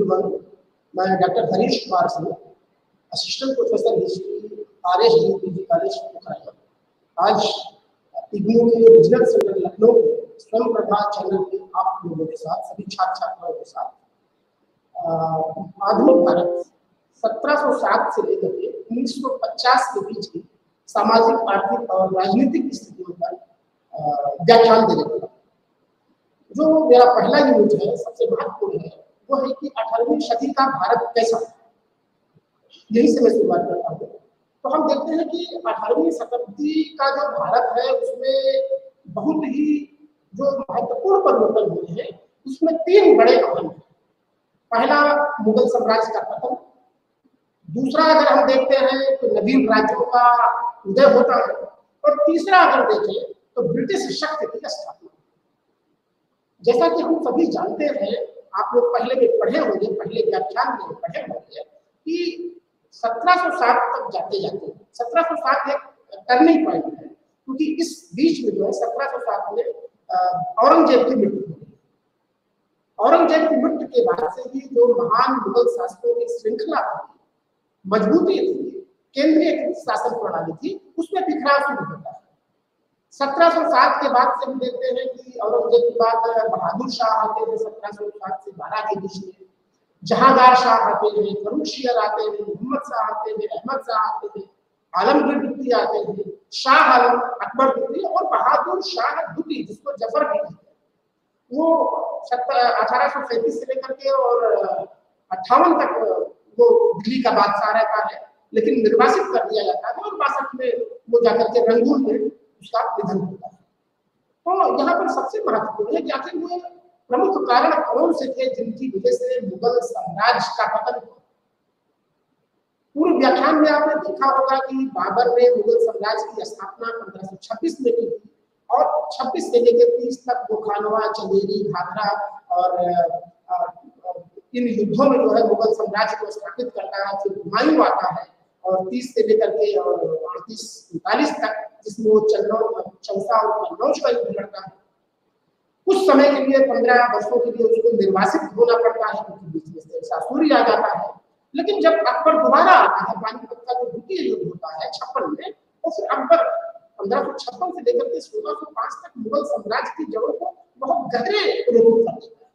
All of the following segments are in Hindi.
एवरीवन, मैं doctor Harish Kumar Singh, assistant professor history RSDPG college Pokhraya. आज इग्नू के रीजनल सेंटर लखनऊ में स्वयं प्रभा चैनल के आप लोगों के साथ, सभी छात्र छात्राओं के साथ आधुनिक भारत 1707 से लेकर के 1950 के बीच की सामाजिक, आर्थिक और राजनीतिक स्थितियों पर व्याख्यान देने वाला। जो मेरा पहला यूनिट है, सबसे महत्वपूर्ण है, वो है कि 18वीं सदी का भारत कैसा था। यही से मैं शुरुआत करता हूँ। तो हम देखते हैं कि 18वीं शताब्दी का जो भारत है उसमें बहुत ही जो महत्वपूर्ण परिवर्तन हुए हैं, उसमें 3 बड़े अहम हैं। पहला, मुगल साम्राज्य का पतन। दूसरा, अगर हम देखते हैं तो नवीन राज्यों का उदय होता है। और तीसरा अगर देखें तो ब्रिटिश शक्ति की स्थापना। जैसा कि हम सभी जानते हैं, आप लोग पहले भी पढ़े होंगे, पहले व्याख्यान में पढ़े होंगे कि 1707 तक जाते जाते 1707 एक टर्निंग पॉइंट है, क्योंकि इस बीच में जो है 1707 में औरंगजेब की मृत्यु हो गई। औरंगजेब की मृत्यु के बाद से ही जो महान मुगल शासकों की श्रृंखला थी, मजबूती थी, केंद्रीय शासन प्रणाली थी, उसमें बिखराव शुरू होता है। 1707 के बाद से हम देखते हैं कि औरंगजेब के बाद बहादुर शाह आते हैं 1707 से 12 के बीच में, जहांगीर शाह आते हैं, फर्रुखशियर आते हैं, मोहम्मद शाह आते हैं, अहमद शाह आते हैं, आलमगीर द्वितीय आते हैं, शाह आलम, अकबर द्वितीय और बहादुर शाह द्वितीय, जिसको जफर भी कहते हैं, वो 1837 से लेकर के और 58 तक वो दिल्ली का बादशाह रहता है, लेकिन निर्वासित कर दिया जाता है और 62 में वो जाकर के रंगून में उसका निधन होता है। तो यहाँ पर सबसे महत्वपूर्ण है कि आखिर वो प्रमुख कारण कौन से थे जिनकी वजह से मुगल साम्राज्य का पतन हुआ। पूर्व व्याख्यान में आपने देखा होगा कि बाबर ने मुगल साम्राज्य की स्थापना 1526 में की थी और 26 से लेकर 30 तक वो खानवा, चंदेरी, घाघरा और इन युद्धों में जो है मुगल साम्राज्य को स्थापित करता है। फिर हुमायूं आता है और 30 से लेकर के और 38-39 तक, जिसमें वो चौसा और कन्नौज का युद्ध लड़ता है। कुछ समय के लिए 15 वर्षों के लिए उसको निर्वासित होना पड़ता है, क्योंकि बीच में से सासुरी आ जाता है। लेकिन जब अकबर दोबारा आता है, पानीपत का जो द्वितीय युद्ध होता है 56 में, तो फिर अकबर 1556 से लेकर के 1605 तक मुगल साम्राज्य की जड़ों को बहुत गहरे रूप कर देता है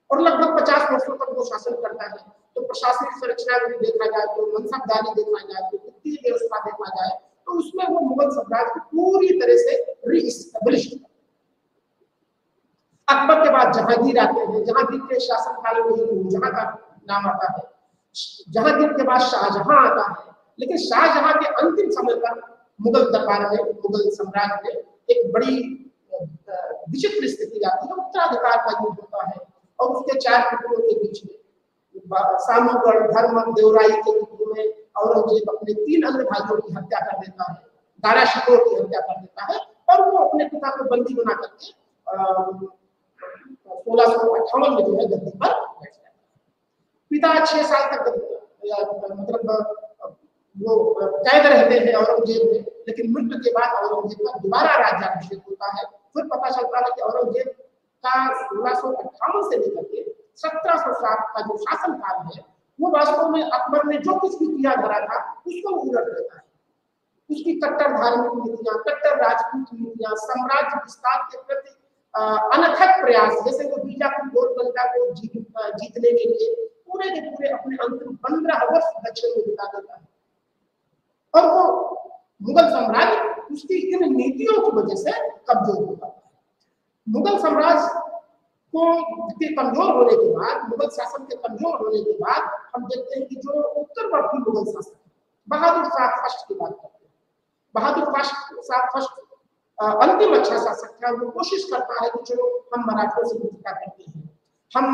और लगभग 50 वर्षों तक वो शासन करता है। तो प्रशासनिक संरचना भी देखा जाए, तो मनसबदारी देखा जाए, तो वित्तीय व्यवस्था देखा जाए, तो उसमें वो मुगल साम्राज्य को पूरी तरह से रीइस्टैब्लिश किया। अकबर के बाद जहांगीर आते हैं। जहांगीर के शासनकाल में नूरजहां का नाम आता है। जहांगीर के बाद शाहजहां आता है। लेकिन शाहजहां के अंतिम समय पर मुगल दरबार में, मुगल साम्राज्य में एक बड़ी विचित्र स्थिति आती है। उत्तराधिकार का युद्ध होता है और उसके 4 पुत्रों के बीच में, सामूगढ़, धर्मम, देवराई के युद्ध में औरंगजेब अपने 3 अन्य भाइयों की हत्या कर देता है, दारा शिकोह की हत्या कर देता है और वो अपने पिता को बंदी बना करके 1658 में जो है गद्दी पर बैठ जाता है। पिता 6 साल तक मतलब वो कैद रहते हैं औरंगजेब में, लेकिन मृत्यु के बाद औरंगजेब का दोबारा राज्याभिषेक होता है। फिर पता चलता है कि औरंगजेब का 1658 से लेकर के 1707 का जो शासनकाल है, वो वास्तव में अकबर ने जो कुछ भी किया धरा था उसको उलट देता है। उसकी कट्टर धार्मिक नीतियां, कट्टर राजपूत नीतियां, साम्राज्य विस्तार के प्रति अनथक प्रयास, जैसे वो बीजापुर गोलबंदा को जीतने के लिए पूरे के पूरे अपने अंतिम 15 वर्ष दक्षिण में बिता देता है। और वो मुगल साम्राज्य उसकी इन नीतियों की वजह से कमजोर होता है। मुगल साम्राज्य के कमजोर होने के बाद, मुगल शासन के कमजोर होने के बाद हम देखते हैं कि जो उत्तरवर्ती मुगल शासक बहादुर शाह फर्स्ट की बात करते हैं। बहादुर शाह फर्स्ट अंतिम अच्छा शासक था। वो कोशिश करता है कि चलो हम मराठों से मित्रता करते हैं, हम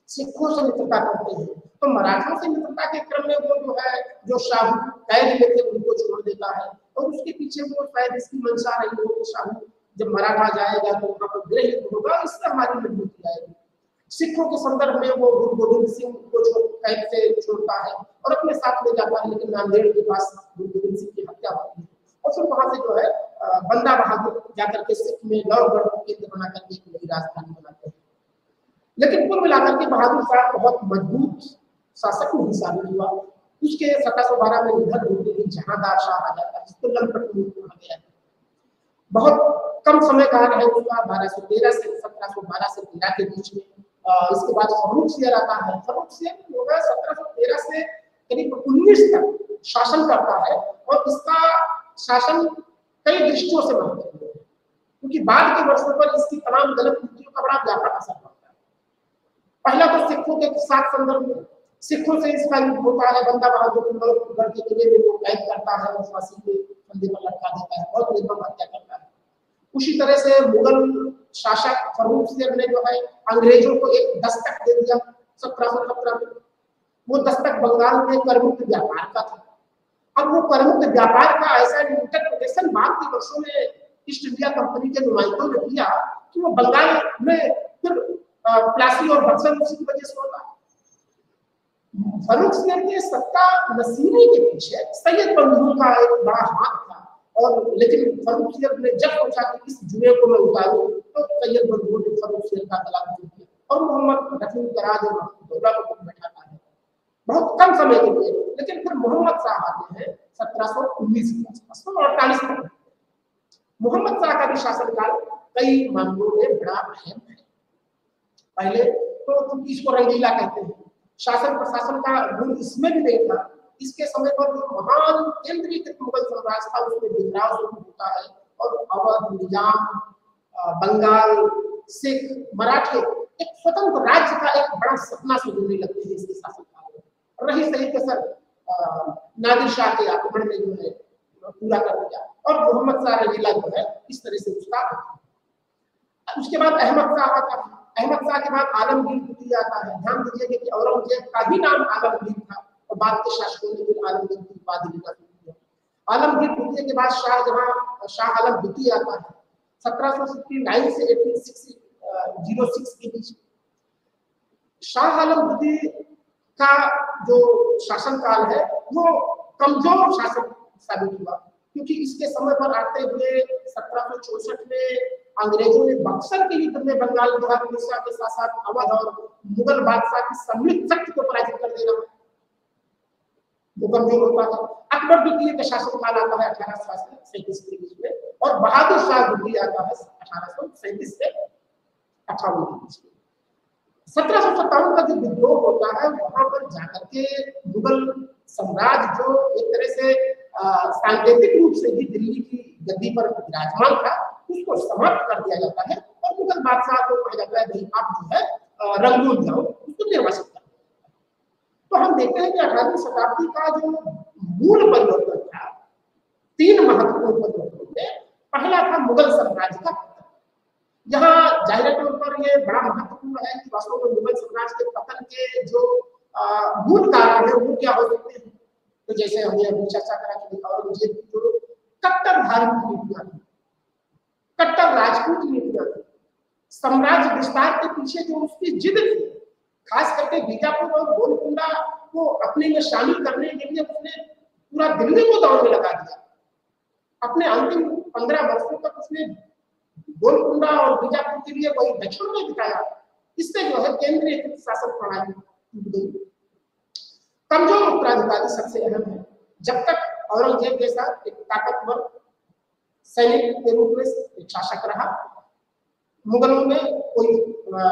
सिखों से मित्रता करते हैं। तो मराठों से मित्रता के क्रम में वो जो है, जो शाहू कैद में थे उनको छोड़ देता है और उसके पीछे वो शायद इसकी मंशा रही हो कि शाहू जब मराठा जाएगा तो वहां पर गृह युद्ध होगा, इससे हमारी मजबूती आएगी। सिखों के संदर्भ में वो गुरु गोविंद सिंह को कैद से छोड़ता है और अपने साथ ले जाता है, लेकिन नांदेड़ के पास गुरु गोविंद सिंह की हत्या होती है और फिर वहां से जो है बंदा बहादुर जाकर के सिख में लौहगढ़ को केंद्र बना करके एक नई राजधानी बनाते हैं। लेकिन कुल मिलाकर के बहादुर शाह बहुत मजबूत शासक नहीं साबित हुआ। उसके 1712 में निधन होते ही जहांदार शाह आ जाता है, जिसको लंपट कहा गया है। बहुत कम समय का है उसका, 1213 से 1712 से 13 के बीच में। इसके बाद फर्रुखसियर आता है। फर्रुखसियर जो है 1713 से करीब 19 तक शासन करता है और इसका शासन कई दृष्टियों से महत्वपूर्ण है, क्योंकि बाद के वर्षों पर इसकी तमाम गलत नीतियों का बड़ा व्यापक असर पड़ता है। पहला तो सिखों के साथ संदर्भ में, सिखों से इसका युद्ध होता है। बंदा बहादुर गढ़ के किले में वो कैद करता है और फांसी के फंदे पर लटका देता है, बहुत निर्मम हत्या करता है। उसी तरह से मुगल शासक फर्रुखसियर ने जो है अंग्रेजों को एक दस्तक दे दिया 1717 में। वो दस्तक बंगाल में करमुक्त व्यापार का था। अब वो करमुक्त व्यापार का ऐसा इंटरप्रिटेशन बाद के वर्षों में ईस्ट इंडिया कंपनी के नुमाइंदों ने किया कि वो बंगाल में फिर प्लासी और बक्सर उसी की वजह से होता है। फर्रुखसियर के सत्ता नसीबी के पीछे सैयद बंधुओं का एक बड़ा हाथ था, और लेकिन फर्रुखसियर ने जब सोचा कि इस जुए को मैं उतारूं तो सैयद बंधुओं ने फर्रुखसियर का गला घोट दिया और मोहम्मद रफी कराज और दौला को बैठाता है बहुत कम समय के लिए। लेकिन फिर मोहम्मद शाह आते हैं 1719 के आसपास, 48 तक। मोहम्मद शाह का भी शासनकाल कई मामलों में बड़ा अहम है। पहले तो इसको रंगीला कहते हैं, शासन प्रशासन का गुण इसमें भी नहीं था। इसके समय पर जो महान केंद्रीकृत मुगल साम्राज्य था उसमें बिखराव शुरू होता है और अवध, निजाम, बंगाल, सिख, मराठे एक स्वतंत्र राज्य का एक बड़ा सपना सजने लगते हैं इसके शासनकाल में। रही सही कसर नादिर शाह के आक्रमण में जो है पूरा कर दिया, और मोहम्मद शाह रंगीला जो है इस तरह से उसका। उसके बाद अहमद शाह आता है। अहमद शाह के बाद आलमगीर द्वितीय आता है। ध्यान दीजिएगा कि औरंगजेब का भी नाम आलमगीर था और बाद के शासकों ने भी आलमगीर की उपाधि लेना शुरू किया। आलमगीर द्वितीय के बाद शाह आलम द्वितीय आता है 1769 से 1806 के बीच। शाह आलम द्वितीय का जो शासनकाल है वो कमजोर शासन साबित हुआ, क्योंकि इसके समय पर आते हुए 1764 में अंग्रेजों ने बक्सर के युद्ध में बंगाल बिहार उड़ीसा के साथ साथ अवध और मुगल बादशाह की सम्मिलित शक्ति को पराजित कर देना वो कमजोर होता था। अकबर द्वितीय का शासनकाल आता है 1837 के बीच में, और बहादुर शाह द्वितीय आता है 1837 से 58 के बीच में। 1757 का जो विद्रोह होता है वहां पर जाकर के मुगल साम्राज्य जो एक तरह से सांकेतिक रूप से भी दिल्ली की गद्दी पर विराजमान था उसको समाप्त कर दिया जाता है और मुगल बादशाह को कहा जाता है भाई आप जो है रंगून जाओ, उसको निर्वासित कर। तो हम देखते हैं कि 18वीं शताब्दी का जो मूल परिवर्तन था, 3 महत्वपूर्ण परिवर्तन थे। पहला था मुगल साम्राज्य का पतन। यहाँ जाहिर तौर पर ये बड़ा महत्वपूर्ण है कि वास्तव में मुगल साम्राज्य के पतन के जो मूल कारण है वो क्या हो सकते हैं। तो जैसे हमने अभी चर्चा करा कि औरंगजेब की जो कट्टर धार्मिक नीतियां थी, कट्टर राजपूत नीतियां थी, साम्राज्य विस्तार के पीछे जो उसकी जिद थी, खास करके बीजापुर और गोलकुंडा को अपने में शामिल करने के लिए उसने पूरा दिल्ली को दौड़ में लगा दिया। अपने अंतिम 15 वर्षों तक उसने गोलकुंडा और बीजापुर के लिए वही दक्षिण में बिताया। इससे जो है केंद्रीय शासन प्रणाली टूट गई। कमजोर उत्तराधिकारी सबसे अहम है। जब तक औरंगजेब जैसा एक ताकतवर सैनिक के रूप में एक शासक रहा, मुगलों में कोई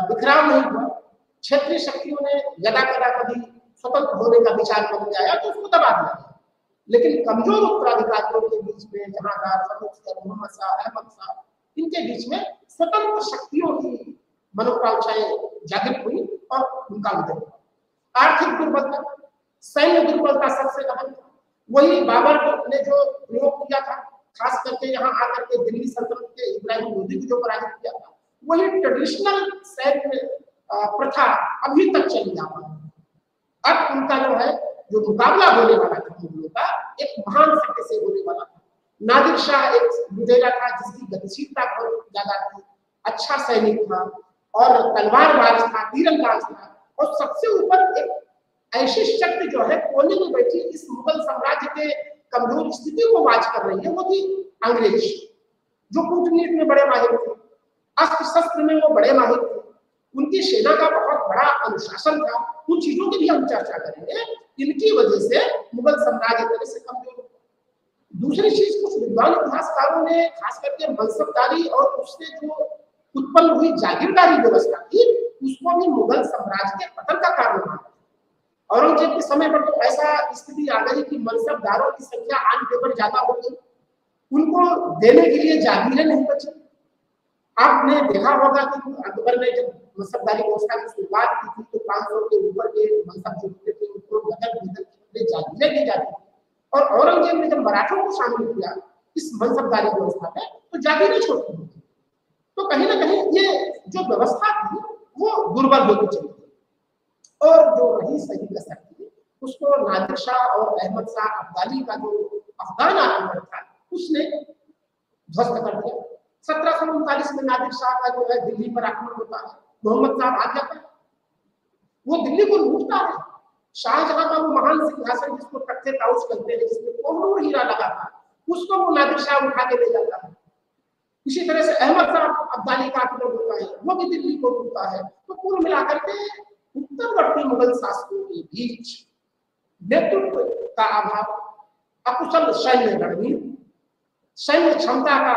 बिखराव नहीं हुआ, क्षेत्रीय शक्तियों ने यदा कदा कभी स्वतंत्र होने का विचार करने आया तो उसको दबा दिया। लेकिन कमजोर उत्तराधिकारियों के बीच में जहांगीर, फर्रुखसियर, मोहम्मद शाह, अहमद शाह, इनके बीच में स्वतंत्र शक्तियों की मनोकांक्षाएं जागृत हुई और उनका उदय हुआ। आर्थिक दुर्बलता, सैन्य दुर्बलता सबसे अहम था। वही बाबर ने जो प्रयोग किया था, खास करके यहाँ आकर के दिल्ली सल्तनत के इब्राहिम लोदी को जो पराजित किया था, वही ट्रेडिशनल सैन्य प्रथा अभी तक चली आ रही है। अब उनका जो है जो मुकाबला होने वाला था मुगलों का, एक महान शक्ति से होने वाला था। नादिर शाह एक लुटेरा था जिसकी गतिशीलता बहुत ज्यादा थी, अच्छा सैनिक था और तलवारबाज था, तीरंदाज था, और सबसे ऊपर एक ऐसी शक्ति जो है कोने में बैठी इस मुगल साम्राज्य के कमजोर स्थिति को वाच कर रही है, वो थी अंग्रेज, जो कूटनीति में बड़े माहिर थे, अस्त्र शस्त्र में वो बड़े माहिर थे, उनकी सेना का बहुत बड़ा अनुशासन था, उन चीजों की भी हम चर्चा करेंगे। इनकी वजह से मुगल साम्राज्य तरह से कमजोर हो। दूसरी चीज, कुछ विद्वान इतिहासकारों ने खास करके मनसबदारी और उससे जो उत्पन्न हुई जागीरदारी व्यवस्था थी उसको भी मुगल साम्राज्य के पतन का कारण माना। औरंगजेब के समय पर तो ऐसा स्थिति आ गई कि मनसबदारों की संख्या आम पेपर ज्यादा हो गई, उनको देने के लिए जागीरें नहीं बची। आपने देखा होगा कि अकबर ने जब मनसबदारी व्यवस्था की शुरुआत की थी तो 500 के ऊपर के मनसब जो होते थे उनको नगर भीतर के जागीरें दी जाती थी, और औरंगजेब ने जब मराठों को शामिल किया इस मनसबदारी व्यवस्था में तो जागीरें छोटी हुई। तो कहीं ना कहीं ये जो व्यवस्था थी वो दुर्बल होती चली गई, और जो रही सही कसर थी उसको नादिर शाह और अहमद शाह अब्दाली का जो अफगान आक्रमण था उसने ध्वस्त कर दिया। 1739 में नादिर शाह का जो है दिल्ली पर आक्रमण होता है, मोहम्मद साहब आ जाता है, वो दिल्ली को लूटता है। शाहजहां का वो महान सिंहासन जिसको तख्ते ताउस कहते हैं, जिसमें कोहिनूर हीरा लगा था, उसको वो नादिर शाह उठा के ले जाता है। इसी तरह से अहमद शाह अब्दाली का आक्रमण होता है, वो भी दिल्ली को लूटता है। तो कुल मिलाकर के उत्तरवर्ती मुगल शासकों के बीच नेतृत्व का अभाव, अकुशल सैन्य रणनीति, सैन्य क्षमता का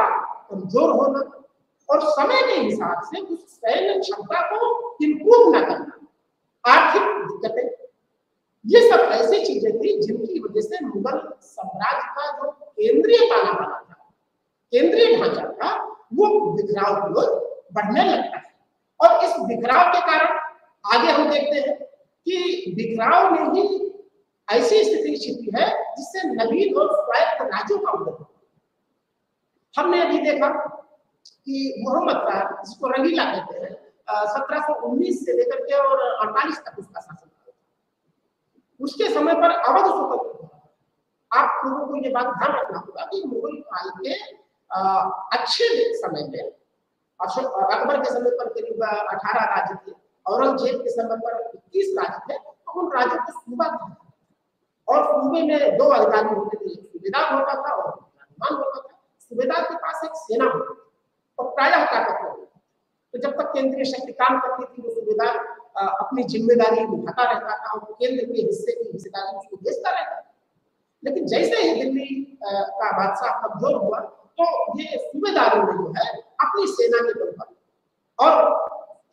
कमजोर होना और समय के हिसाब से उस सैन्य क्षमता को इम्प्रूव न करना, आर्थिक दिक्कतें, ये सब ऐसी चीजें थी जिनकी वजह से मुगल साम्राज्य का जो केंद्रीय ताना बाना था, केंद्रीय ढांचा था, वो बिखराव की ओर बढ़ने लगता है। और इस बिखराव के कारण आगे हम देखते हैं कि बिखराव में ही ऐसी स्थिति छिपी है जिससे नवीन और स्वायत्त राज्यों का उदय हुआ। हमने अभी देखा कि मोहम्मद शाह, जिसको रंगीला कहते हैं, 1719 से लेकर के और 48 तक उसका शासन था। उसके समय पर अवध स्वतंत्र था। आप लोगों को ये बात ध्यान रखना होगा कि मुगल काल के अच्छे समय में अकबर के समय पर करीब 18 राज्य थे, औरंगजेब के समय पर 21 राज्य थे। तो उन राज्यों को सूबा था और सूबे में दो अधिकारी होते थे, सूबेदार होता था और राजमान होता था। सूबेदार के पास एक सेना होती थी और प्रायः ताकतवर होती थी। तो जब तक केंद्रीय शक्ति काम करती थी वो सूबेदार अपनी जिम्मेदारी निभाता रहता था और केंद्र के हिस्से की हिस्सेदारी उसको भेजता रहता था। लेकिन जैसे ही दिल्ली का बादशाह कमजोर हुआ तो ये सूबेदारों ने जो है अपनी सेना के बल पर और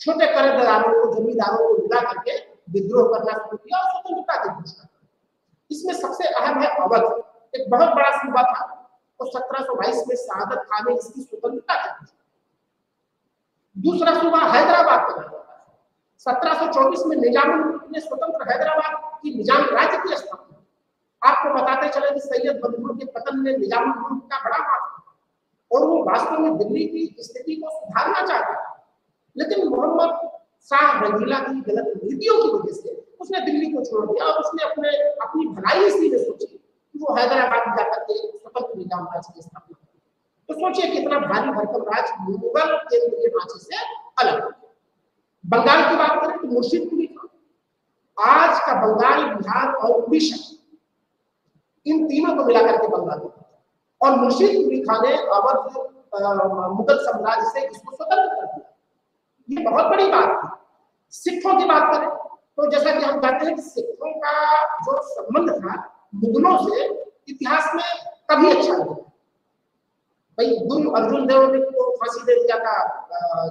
छोटे कर्जदारों को, जमींदारों को मिला करके विद्रोह करना शुरू किया और स्वतंत्रता की घोषणा की। इसमें सबसे अहम है अवध, एक बहुत बड़ा सूबा था और 1722 में शहादत खान ने इसकी स्वतंत्रता की। दूसरा सूबा हैदराबाद का नाम था। 1724 में निजामुद्दीन ने स्वतंत्र हैदराबाद की निजाम राज्य की स्थापना। आपको बताते चले कि सैयद बदरुद्दीन के पतन में निजामुद्दीन का बड़ा हाथ था और वो वास्तव में दिल्ली की स्थिति को सुधारना चाहता था, लेकिन मोहम्मद शाह रंगीला की गलत नीतियों की वजह से उसने दिल्ली को छोड़ दिया और उसने अपनी भलाई इसी में सोची कि वो हैदराबाद जाकर के स्वतंत्र निजाम राज्य की स्थापना। तो सोचिए कितना भारी भरकम राज्य मुगल केंद्रीय ढांचे से अलग। बंगाल की बात करें तो मुर्शिदकुली था। आज का बंगाल, बिहार और उड़ीसा, इन तीनों को मिलाकर के बंगाल और मुर्शिदकुली खान ने अवध मुगल साम्राज्य से इसको स्वतंत्र कर दिया। ये बहुत बड़ी बात थी। सिखों की बात करें तो जैसा कि हम जानते हैं कि सिखों का जो संबंध था मुगलों से इतिहास में कभी अच्छा नहीं। भाई गुरु अर्जुन देव देव को फांसी दे दिया था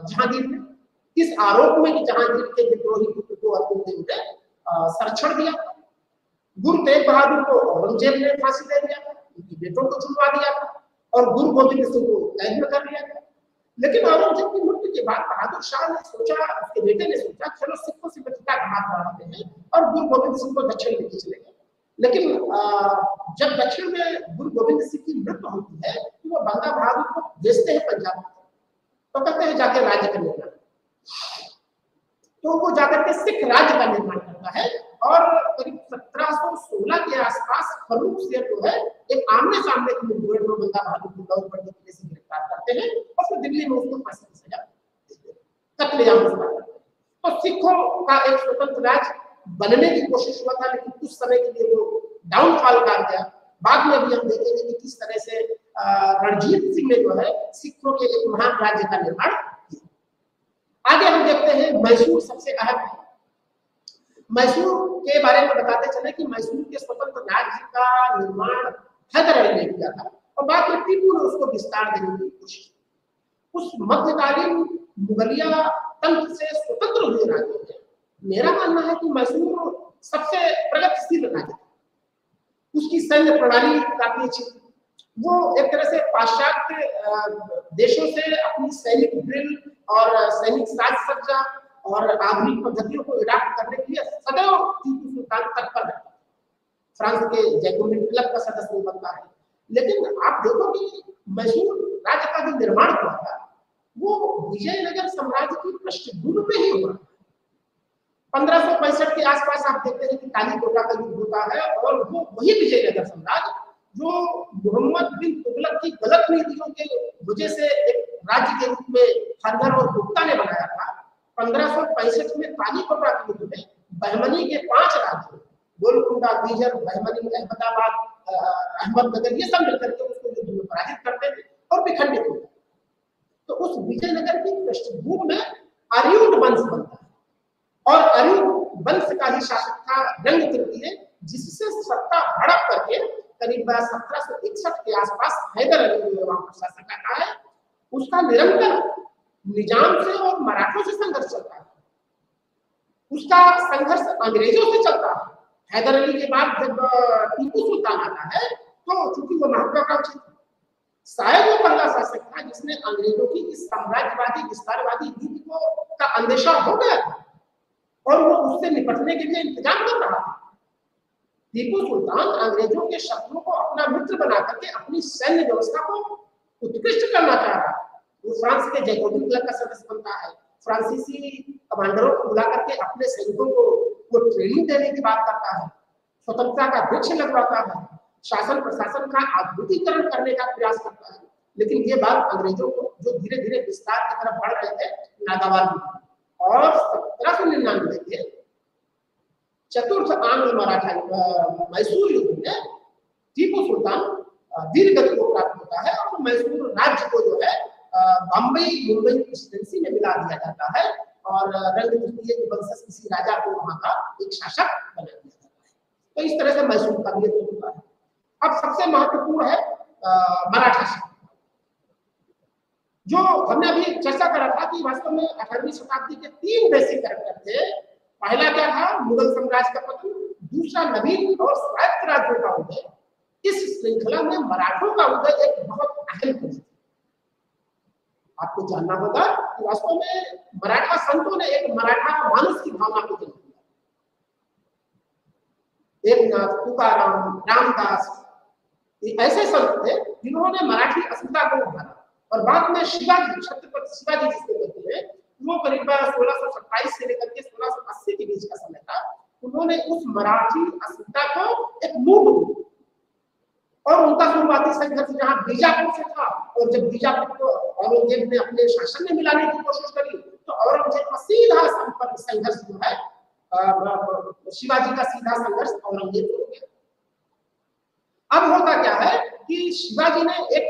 जहांगीर ने, इस आरोप में कि जहांगीर के विद्रोही पुत्र को अर्जुन देव ने संरक्षण दिया। गुरु तेग बहादुर को औरंगजेब ने फांसी दे दिया था, उनकी बेटों को चुनवा दिया था और गुरु गोविंद सिंह को कैद में कर लिया था। लेकिन औरंगजेब की मृत्यु के बाद बहादुर शाह ने सोचा, उसके बेटे ने सोचा चलो सिखों से बचता का हाथ बढ़ाते हैं और गुरु गोविंद सिंह को दक्षिण में खींच लेंगे। लेकिन जब दक्षिण में गुरु गोविंद सिंह की मृत्यु होती है तो वो बंदा बहादुर को भेजते हैं पंजाब, तो कहते हैं जाके राज्य का निर्माण। तो वो जाकर के सिख राज्य का निर्माण करता है और करीब 1716 के आसपास फर्रुख शेर जो है एक आमने सामने की मुठभेड़ में बंदा बहादुर को दौड़ पड़ने के लिए गिरफ्तार करते हैं और फिर दिल्ली में उसको फांसी की सजा देते हैं, कत्लेआम करते हैं। तो सिखों का एक स्वतंत्र राज्य बनने की कोशिश हुआ था, लेकिन कुछ समय के लिए वो डाउनफॉल कर गया। बाद में भी हम देखेंगे कि किस तरह से रणजीत सिंह ने जो है सिखों के एक महान राज्य का निर्माण किया। आगे हम देखते हैं मैसूर सबसे अहम है। मैसूर के बारे में बताते चले कि मैसूर के स्वतंत्र राज्य का निर्माण हैदर अली ने किया था और बाद में टीपू ने उसको विस्तार देने की कोशिश की। उस मध्यकालीन मुगलिया तंत्र से स्वतंत्र हुए राज्य में मेरा मानना है कि मैसूर सबसे प्रगतिशील राज्य था। उसकी सैन्य प्रणाली काफी अच्छी थी। वो एक तरह से पाश्चात्य देशों से अपनी सैनिक ड्रिल और सैनिक साज सज्जा और आधुनिक पद्धतियों को अडॉप्ट करने के लिए सदैव टीपू सुल्तान तत्पर रहता है। फ्रांस के जैकोबिन क्लब का सदस्य नहीं बनता है, लेकिन आप देखो कि मैसूर राज्य का जो निर्माण हुआ था वो विजयनगर साम्राज्य की पृष्ठभूमि में ही हुआ। 1565 के आसपास आप देखते हैं कि कालीकोटा का युद्ध होता है और वो वही विजयनगर साम्राज्य जो मोहम्मद बिन तुगलक की गलत नीतियों के वजह से एक राज्य के रूप में खंडर और गुप्ता ने बनाया था। 1565 में कालीकोटा के युद्ध में बहमनी के 5 राज्य गोलकुंडा, बीजर, बहमनी, अहमदाबाद, अहमदनगर ये सब मिलकर के उसको युद्ध में पराजित करते थे और विखंडित हो गए। तो उस विजयनगर की पृष्ठभूमि में अरियुड वंश बनता है और अरियुड वंश का ही शासक था रंग तृतीय, जिससे सत्ता हड़प करके करीब 1761 के आसपास हैदर अली ने वहां पर शासन करना है। उसका निरंतर निजाम से और मराठों से संघर्ष चलता है। उसका संघर्ष अंग्रेजों से चलता है। हैदर अली के बाद जब टीपू सुल्तान आता है तो चूंकि वो महत्वाकांक्षी था, शायद वो पहला शासक था जिसने अंग्रेजों की इस साम्राज्यवादी विस्तारवादी नीति को का अंदेशा हो गया और वो उससे निपटने के लिए इंतजाम कर रहा था। टीपू सुल्तान अंग्रेजों के शत्रुओं को अपना मित्र बना करके अपनी सैन्य व्यवस्था को उत्कृष्ट करना चाह रहा है। वो फ्रांस के जैकोबिन क्लब का सदस्य बनता है, फ्रांसीसी कमांडरों को बुला करके अपने सैनिकों को वो ट्रेनिंग देने की बात करता है, स्वतंत्रता का वृक्ष लगवाता है, शासन प्रशासन का आधुनिकीकरण करने का प्रयास करता है। लेकिन ये बात अंग्रेजों को जो धीरे धीरे विस्तार की तरफ बढ़ रहे थे नागवार हुई और 1799 के चतुर्थ आंग्ल मराठा मैसूर युद्ध में टीपू सुल्तान वीर गति को प्राप्त होता है और मैसूर राज्य को जो है बम्बई मुंबई प्रेसिडेंसी में मिला दिया जाता है और रंग तृतीय के वंशज किसी राजा को वहां का एक शासक बना दिया जाता है। तो इस तरह से मैसूर का भी होता है। अब सबसे महत्वपूर्ण है मराठा शासन, जो हमने अभी चर्चा करा था कि वास्तव में 18वीं शताब्दी के 3 बेसिक कैरेक्टर थे। पहला क्या था? मुगल साम्राज्य का पतन, दूसरा नवीन और स्वायत्त राज्यों का उदय। इस श्रृंखला में मराठों का उदय एक बहुत अहम है। आपको जानना होगा कि वास्तव में मराठा संतों ने एक मराठा मानस की भावना को जन्म दिया। एकनाथ, तुकाराम, रामदास ये ऐसे संत थे जिन्होंने मराठी अस्मिता को उभारा और बाद में शिवाजी, छत्रपति शिवाजी जिसको कहते हैं, वो करीब 1627 से लेकर के 1680 के बीच का समय था। उन्होंने उस मराठी अस्मिता को एक मूल और उनका शुरुआती संघर्ष जहां बीजापुर से था और जब बीजापुर को औरंगजेब ने अपने शासन में मिलाने की कोशिश करी तो औरंगजेब का सीधा संपर्क संघर्ष जो है शिवाजी का सीधा संघर्ष औरंगजेब से हो गया। अब होता क्या है कि शिवाजी ने एक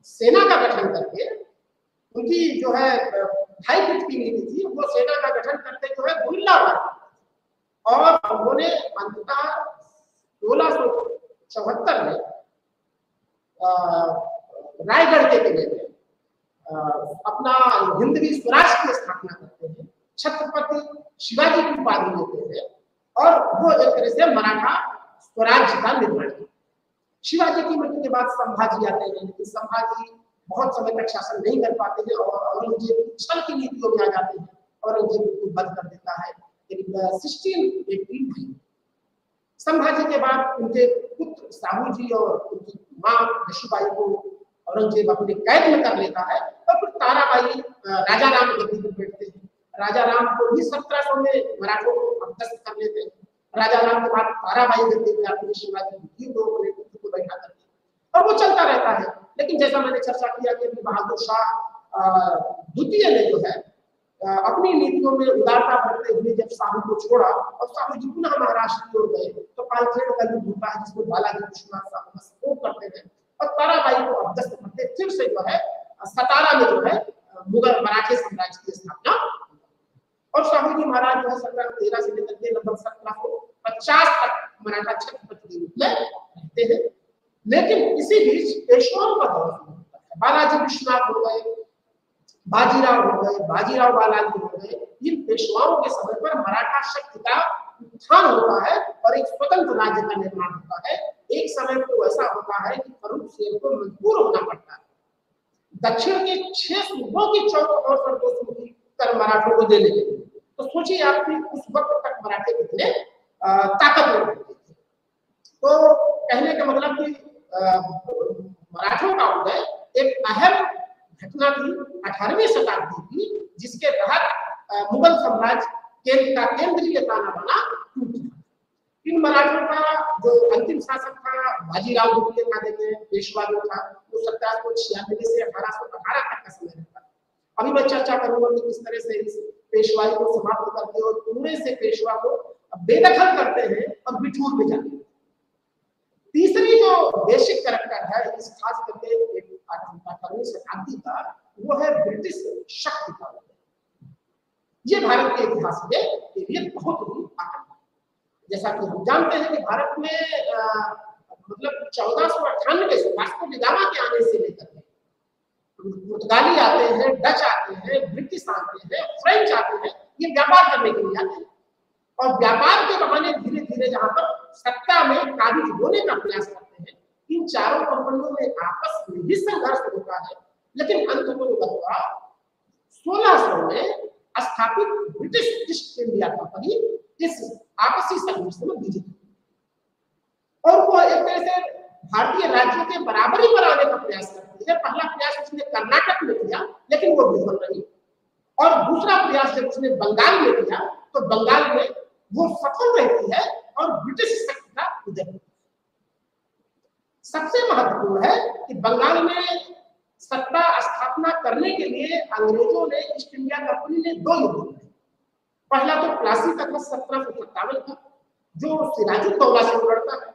सेना का गठन करके, उनकी जो है 2.5 फीट की नीति थी, वो सेना का गठन करते जो है गुरिल्ला वार और उन्होंने अंततः 1674 में रायगढ़ के किले में अपना हिंदवी स्वराज की स्थापना करते हैं, छत्रपति शिवाजी की उपाधि लेते हैं और वो एक तरह से मराठा स्वराज्य का निर्माण किया। शिवाजी की मृत्यु के बाद संभाजी आते हैं, लेकिन संभाजी बहुत समय तक शासन नहीं कर पाते हैं और औरंगजेब छल की नीतियों में आ जाते हैं। औरंगजेब उनको बंद कर देता है। 1618 में संभाजी के बाद उनके पुत्र साहू जी और उनकी मां दशुबाई को औरंगजेब अपने कैद में कर लेता है और फिर ताराबाई राजा राम गद्दी पर बैठते हैं। राजा राम को भी 1700 में मराठों को अपदस्थ कर लेते हैं। राजा राम के बाद ताराबाई गद्दी में आते हैं, शिवाजी को बैठा करते हैं और वो चलता रहता है। लेकिन जैसा मैंने चर्चा किया कि बहादुर शाह द्वितीय ने जो है अपनी नीतियों में उदारता बरतते हुए जब साहू को छोड़ा और साहू जी पुनः महाराष्ट्र की ओर गए तो पालखेड़ का युद्ध होता है जिसमें बालाजी विश्वनाथ साहू का सपोर्ट करते हैं और ताराबाई को अपदस्थ करते फिर से जो है सतारा में जो है मुगल मराठे साम्राज्य की स्थापना। और शाहू महाराज जो है 1713 से लेकर के लगभग 1750 तक मराठा छत्रपति के रूप में रहते हैं। लेकिन इसी बीच पेशवाओं का दौर शुरू होता है। बालाजी विश्वनाथ हो गए, बाजीराव हो गए, बाजीराव बालाजी हो गए। इन पेशवाओं के समय पर मराठा शक्ति का उत्थान होता है और एक स्वतंत्र राज्य का निर्माण होता है। एक समय तो ऐसा होता है कि फर्रुख सिंह को मजबूर होना पड़ता है दक्षिण के 6 सूबों की चौक और दोस्तों कर मराठों को देने के लिए। तो सोचिए आप कि उस वक्त तक मराठे कितने ताकतवर थे। तो कहने का मतलब कि मराठों का उदय एक अहम घटना थी 18वीं शताब्दी की, जिसके तहत मुगल साम्राज्य का केंद्रीय ताना बना टूट गया। इन मराठों का जो अंतिम शासक था बाजीराव द्वितीय का देते हैं, पेशवा जो था वो 1796 से 1818 तक का समय रहता। अभी मैं चर्चा करूंगा कि किस तरह से इस पेशवाई को समाप्त करते और पुणे से पेशवा को बेदखल करते हैं और बिठूर में जाते हैं। तीसरी जो बेसिक कैरेक्टर है इस खास करके 18वीं शताब्दी का, वो है ब्रिटिश शक्ति का। ये भारत के इतिहास में के लिए बहुत ही अहम है। जैसा कि हम जानते हैं कि भारत में मतलब 1498 से वास्को डी गामा के आने से लेकर पुर्तगाली आते हैं, डच आते हैं, ब्रिटिश आते हैं, फ्रेंच आते हैं, ये व्यापार करने के लिए आते हैं। और व्यापार के बहाने धीरे धीरे जहां पर सत्ता में काबिज होने का प्रयास करते हैं, इन चारों कंपनियों में आपस में ही संघर्ष होता है। लेकिन अंत में 1600 में स्थापित ब्रिटिश ईस्ट इंडिया कंपनी इस आपसी संघर्ष में विजयी, और वो एक तरह से भारतीय राज्यों के बराबरी पर आने का प्रयास करती है। पहला प्रयास उसने कर्नाटक में किया, लेकिन वो विफल रही। और दूसरा प्रयास जब उसने बंगाल में किया, तो बंगाल में वो सफल रहती है और ब्रिटिश शक्ति का उदय। सबसे महत्वपूर्ण है कि बंगाल में सत्ता स्थापना करने के लिए अंग्रेजों ने, ईस्ट इंडिया कंपनी ने 2 युद्ध लड़े। पहला तो प्लासी का था 1757 का, जो सिराजुद्दौला से लड़ता है,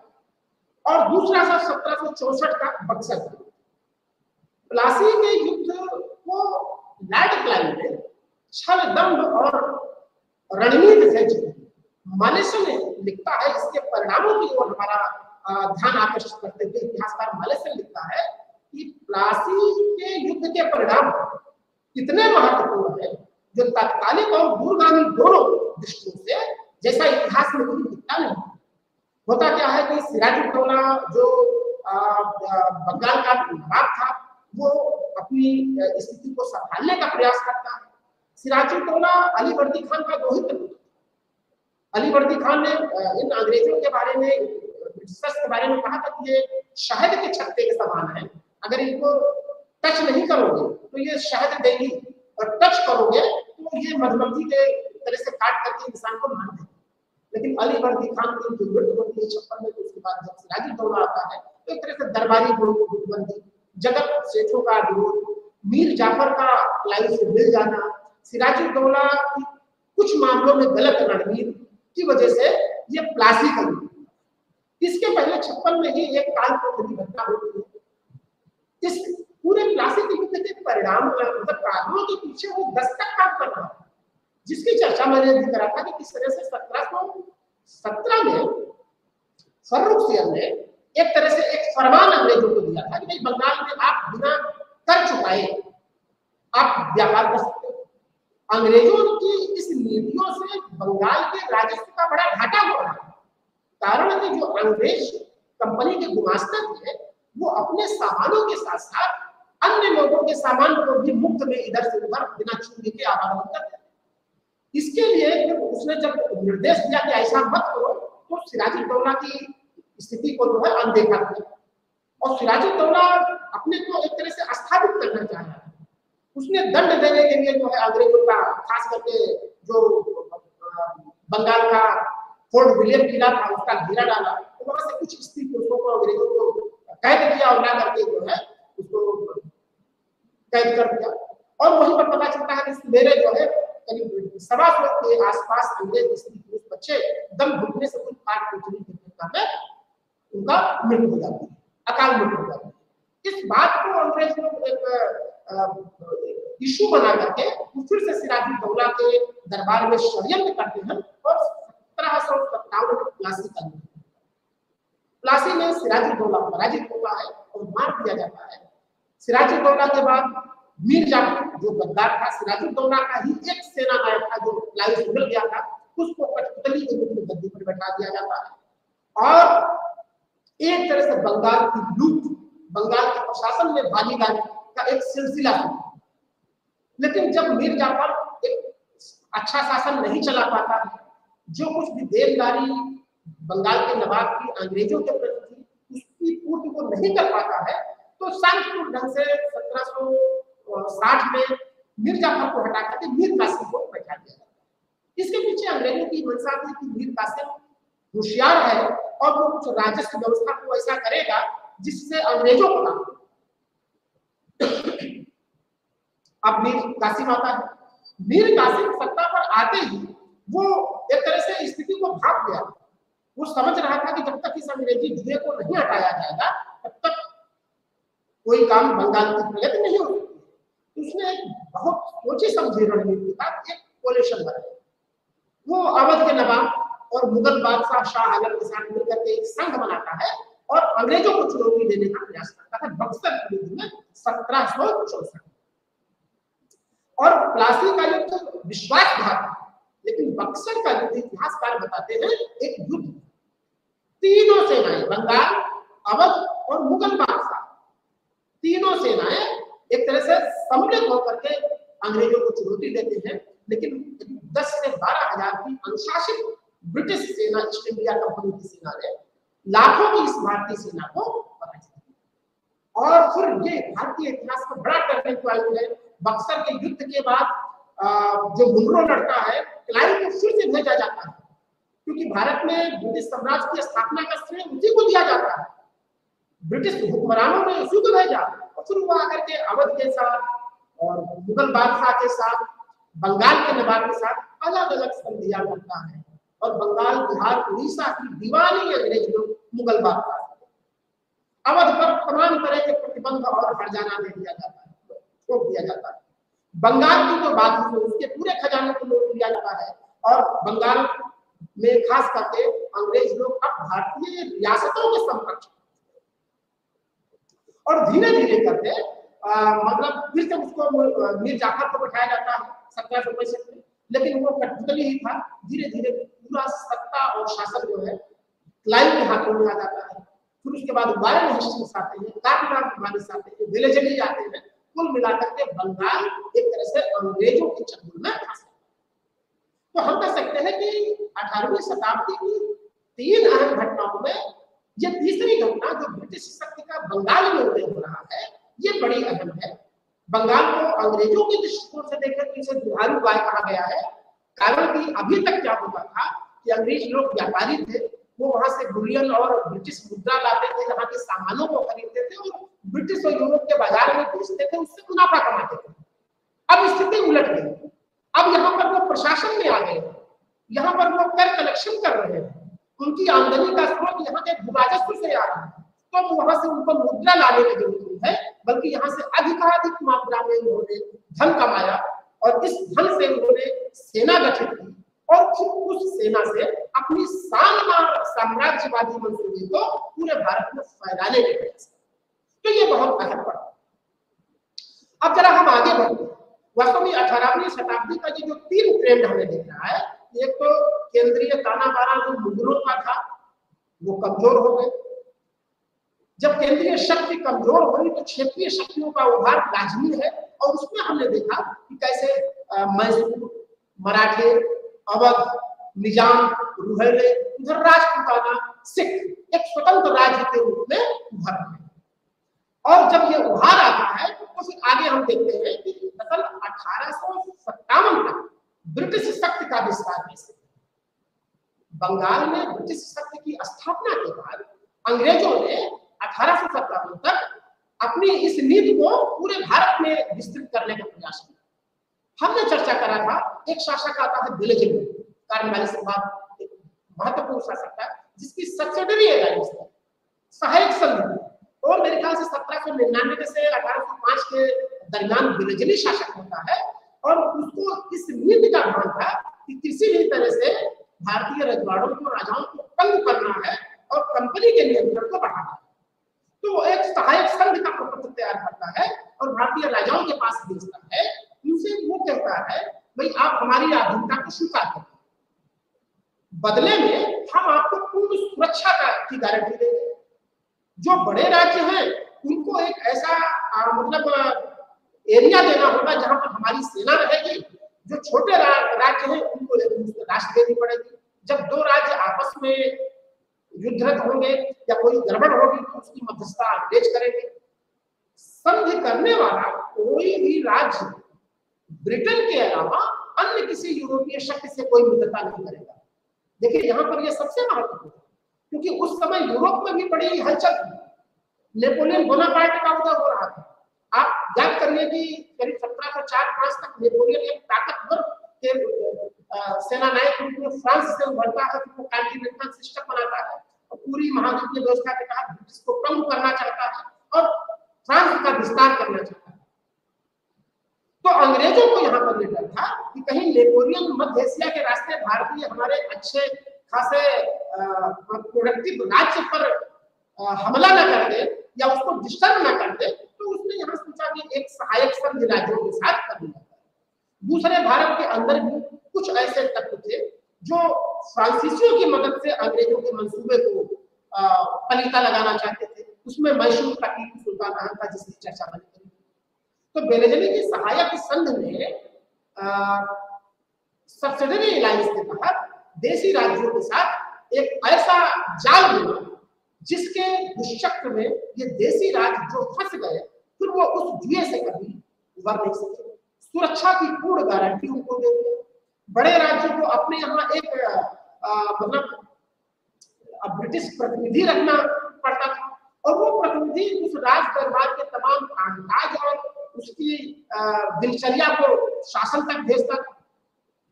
और दूसरा था 1764 का बक्सर। प्लासी के युद्ध को लॉर्ड क्लाइव ने छल, दंभ और रणनीति से जीता। मालेसन लिखता है, इसके परिणामों की ओर हमारा ध्यान आकर्षित करते हुए इतिहासकार मालेसन लिखता है कि प्लासी के युद्ध के परिणाम इतने महत्वपूर्ण है जो तात्कालिक और दूरगामी दोनों दृष्टियों से, जैसा इतिहास में कभी दिखता नहीं। होता क्या है कि सिराजुद्दौला जो बंगाल का नवाब था, वो अपनी स्थिति को संभालने का प्रयास करता है। सिराजुद्दौला अली वर्दी खान का दोहित्र पुत्र। अली वर्दी खान ने इन अंग्रेजों के बारे में, ब्रिटिशर्स के बारे में कहा था कि ये शहद के छत्ते के समान है, अगर इनको टच नहीं करोगे तो ये शहद देगी, और टच करोगे तो ये मधुमक्खी के तरह से काट करके इंसान को मार देगी। लेकिन अली वर्दी खान की जो मृत्यु होती है 56 में, तो उसके बाद जब सिराजुद्दौला आता है तो एक तरह से दरबारी गुटबंदी, जगत सेठों का विरोध, मीर जाफर का क्लाइव से मिल जाना, सिराजुद्दौला की कुछ मामलों में गलत रणनीति की वजह से ये प्लासी का युद्ध। इसके पहले 56 में ही एक काल कोठरी घटना होती है। इस पूरे प्लासी के युद्ध के परिणाम मतलब कारणों के पीछे वो दस्तक काम कर रहा था, जिसकी चर्चा मैंने भी करा था कि किस तरह से 1717 में फर्रुख सिंह ने एक तरह से एक फरमान अंग्रेजों को दिया था कि भाई बंगाल में आप बिना कर चुकाए आप व्यापार कर सकते हो। अंग्रेजों की इस नीतियों से बंगाल के राजस्व का बड़ा घाटा हो रहा है। कारण है जो अंग्रेज कंपनी के गुमास्ता थे, वो अपने सामानों के साथ साथ अन्य लोगों के सामान को भी मुफ्त में इधर से उधर बिना चूके के आवागमन करते थे। इसके लिए उसने जब निर्देश दिया कि ऐसा मत करो, तो सिराजुद्दौला की स्थिति को जो है अनदेखा किया, और सिराजुद्दौला अपने को एक तरह से स्थापित करना चाह रहा है। उसने दंड देने के लिए जो है अंग्रेजों का, खास करके जो बंगाल का फोर्ट विलियम किला था, उसका घेरा डाला। तो वहां से कुछ स्त्री पुरुषों को अंग्रेजों को कैद किया और ला करके जो है उसको कैद कर दिया। और वहीं पर पता चलता है कि मेरे जो है करीब 125 के आसपास अंग्रेज स्त्री पुरुष बच्चे दम घुटने से कुछ काट कुचली में उनका मृत्यु हो जाती है, अकाल मृत्यु हो जाती है। इस बात को अंग्रेज लोग एक इशू बना करके वो फिर से सिराजुद्दौला के दरबार में षड्यंत्र करते हैं और 1757 में प्लासी का युद्ध। प्लासी में सिराजुद्दौला पराजित होता है और मार दिया जाता है। सिराजुद्दौला के बाद मीर जाफर जो गद्दार था, सिराजुद्दौला का ही एक सेना नायक था जो प्लाई से मिल गया था, उसको कठपुतली के रूप में गद्दी पर बैठा दिया जाता है और एक तरह से बंगाल की लूट, बंगाल के प्रशासन में भागीदारी का एक सिलसिला था। लेकिन जब मीर जाफर एक अच्छा शासन नहीं चला पाता है, जो कुछ भी देनदारी बंगाल के नवाब की अंग्रेजों के प्रति थी उसकी पूर्ति को नहीं कर पाता है, तो शांतिपूर्ण ढंग से 1760 में मीर जाफर को हटा करके मीर कासिम को बैठा दिया। इसके पीछे अंग्रेजों की मंशा थी कि मीर कासिम होशियार है और वो कुछ राजस्व व्यवस्था को ऐसा करेगा जिससे अंग्रेजों को लाभ। अब मीर कासिम आता है। मीर कासिम सत्ता पर आते ही वो एक तरह से स्थिति को भाप गया। वो समझ रहा था कि जब तक इस अंग्रेजी जुए को नहीं हटाया जाएगा तब तक कोई काम बंगाल की प्रगति नहीं हो सकती। उसने एक बहुत सोची समझी रणनीति का एक कोलिशन बनाया। वो अवध के नवाब और मुगल बादशाह शाह आलम के साथ मिलकर के एक संघ बनाता है और अंग्रेजों को चुनौती देने का प्रयास करता है बक्सर की युद्ध में 1764। और प्लासी का युद्ध विश्वासघात, लेकिन बक्सर का युद्ध इतिहासकार बताते हैं एक युद्ध। तीनों सेनाएं, बंगाल, अवध और मुगल बादशाह, तीनों सेनाएं एक तरह से सम्मिलित होकर के अंग्रेजों को चुनौती देते हैं। लेकिन 10 से 12 हजार की अनुशासित ब्रिटिश सेना, ईस्ट इंडिया कंपनी की सेना ने लाखों की इस भारतीय सेना को पराजित किया। और फिर ये भारतीय इतिहास का बड़ा टर्निंग पॉइंट है। बक्सर के युद्ध के बाद जो मुनरो लड़ता है, क्लाइव को फिर से भेजा जाता है क्योंकि भारत में ब्रिटिश साम्राज्य की स्थापना का श्रेय उसी को दिया जाता है। ब्रिटिश हुक्मरानों ने उसी को भेजा और फिर वो आकर के अवध के साथ और मुगल बादशाह के साथ, बंगाल के नवाब के साथ अलग अलग संधियां करता है और बंगाल, बिहार, उड़ीसा की दीवानी अंग्रेज लोग मुगल बादशाह, अवध पर तमाम तरह के प्रतिबंध और हर्जाना दे दिया जाता है, रोक दिया जाता है। बंगाल की जो बात है उसके पूरे खजाने को लूट लिया जाता है और बंगाल में खास करके अंग्रेज लोग अब भारतीय रियासतों के समकक्ष और धीरे धीरे करके मतलब फिर से उसको मीर जाफर को बैठाया जाता है 1765 में, लेकिन वो कठपुतली ही था। धीरे धीरे पूरा सत्ता और शासन जो है क्लाइव के हाथों में आ जाता है। फिर उसके बाद वारेन हेस्टिंग्स आते हैं, कार्लवालिस मालिस आते हैं, वेलेस्ली आते हैं। कुल मिलाकर के बंगाल एक तरह से अंग्रेजों के चंगुल में फंस गया। तो हम कह सकते हैं कि 18वीं शताब्दी की 3 अहम घटनाओं में ये तीसरी घटना जो ब्रिटिश शक्ति का बंगाल में उदय हो रहा है, ये बड़ी अहम है। बंगाल को अंग्रेजों के दृष्टिकोण से देखकर इसे दुधारू गाय कहा गया है, कारण कि अभी तक क्या होता था कि अंग्रेज लोग व्यापारी थे, वो वहां से बुलियन और ब्रिटिश मुद्रा लाते थे, यहाँ के सामानों को खरीदते थे और ब्रिटिश और यूरोप के बाजार में बेचते थे, उससे मुनाफा कमाते थे। अब स्थिति उलट गई। अब यहाँ पर वो प्रशासन में आ गए, यहाँ पर वो कर कलेक्शन कर रहे हैं, उनकी आमदनी का स्रोत यहाँ के भूराजस्व से आ रहा है, तो वहां से उनको मुद्रा लाने की जरूरत नहीं है, बल्कि यहाँ से अधिकाधिक मात्रा में उन्होंने धन कमाया और इस धन से उन्होंने सेना गठित की और फिर उस सेना से अपनी साम्राज्यवादी मंसूबे को पूरे भारत में फैलाने के प्रयास। तो ये बहुत अहम पड़ा। अब जरा हम आगे बढ़ते हैं। वास्तव में 18वीं शताब्दी का ये जो 3 ट्रेंड हमें दिख रहा है, एक तो केंद्रीय तानाबाना जो मुगलों का था वो कमजोर हो गए। जब केंद्रीय शक्ति कमजोर हुई तो क्षेत्रीय शक्तियों का उभार लाजमी है और उसमें हमने देखा कि कैसे मैसूर, मराठे, अवध, निजाम, रुहेले, उधर राजपूताना, सिख एक स्वतंत्र राज्य के रूप में उभर रहे। और जब ये उभार आता है तो फिर आगे हम देखते हैं कि दरअसल 1857 तक ब्रिटिश शक्ति का विस्तार कैसे। बंगाल में ब्रिटिश शक्ति की स्थापना के बाद अंग्रेजों ने 1857 तक अपनी इस नीति को पूरे भारत में विस्तृत करने का प्रयास किया। हमने चर्चा करा था, एक शासक आता है वेलेस्ली, कार्नवालिस के बाद एक महत्वपूर्ण शासक था जिसकी सब्सिडरी है सहायक संधि, और मेरे ख्याल से 1799 से 1805 के दरमियान बेलजली शासक होता है और उसको इस नीति का भान था कि किसी भी तरह से भारतीय रजवाड़ों को, राजाओं को तंग करना है और कंपनी के नियंत्रण को बढ़ाना है। तो वो एक सहायक संघ का प्रपत्र तैयार करता है और भारतीय राजाओं के पास भेजता है। उनसे वो कहता है भाई आप हमारी आधुनिकता को स्वीकार करें, बदले में हम आपको पूर्ण सुरक्षा की गारंटी देंगे। जो बड़े राज्य हैं उनको एक ऐसा मतलब एरिया देना होगा जहां पर हमारी सेना रहेगी। जो छोटे राज्य हैं उनको राष्ट्र देनी पड़ेगी। जब दो राज्य आपस में युद्ध होंगे या कोई गड़बड़ होगी तो उसकी मध्यस्थता अंग्रेज करेंगे। संधि करने वाला कोई भी राज्य ब्रिटेन के अलावा अन्य किसी यूरोपीय शक्ति से कोई मित्रता नहीं करेगा। देखिए यहाँ पर यह सबसे महत्वपूर्ण है क्योंकि उस समय यूरोप में भी बड़ी हलचल थी। नेपोलियन बोनापार्ट का उदय हो रहा था। आप याद करिए कि करीब 1704-5 तक नेपोलियन एक ताकतवर सेनानायक रूप में फ्रांस से उभरता है, वो कॉन्टिनेंटल सिस्टम बनाता है और पूरी महाद्वीपीय व्यवस्था के तहत ब्रिटिश को कम करना चाहता है और फ्रांस का विस्तार करना चाहता है। तो अंग्रेजों को यहाँ पर यह डर था कि कहीं नेपोलियन मध्य एशिया के रास्ते भारतीय हमारे अच्छे खासे प्रोडक्टिव राज्य पर हमला न कर दे या उसको डिस्टर्ब न कर दे। तो उसने यहाँ सोचा कि एक सहायक संघ राज्यों के साथ कर लिया जाए। दूसरे भारत के अंदर भी कुछ ऐसे तत्व थे जो फ्रांसीसियों की मदद से अंग्रेजों के मंसूबे को पलीता लगाना चाहते थे। उसमें मैसूर का टीपू सुल्तान अहम था जिसकी चर्चा मैंने करी। तो बेलजली की सहायक संघ ने सब्सिडरी अलायंस के तहत देशी राज्यों के साथ एक ऐसा जाल बुना जिसके दुष्चक्र में ये देशी राज्य जो फंस गए फिर वो उस जुए से कभी उबर नहीं सके। सुरक्षा की पूर्ण गारंटी उनको दे दी। बड़े राज्यों को अपने यहाँ एक मतलब ब्रिटिश प्रतिनिधि रखना पड़ता था और वो प्रतिनिधि उस राज दरबार के तमाम कामकाज और उसकी दिनचर्या को शासन तक भेजता था।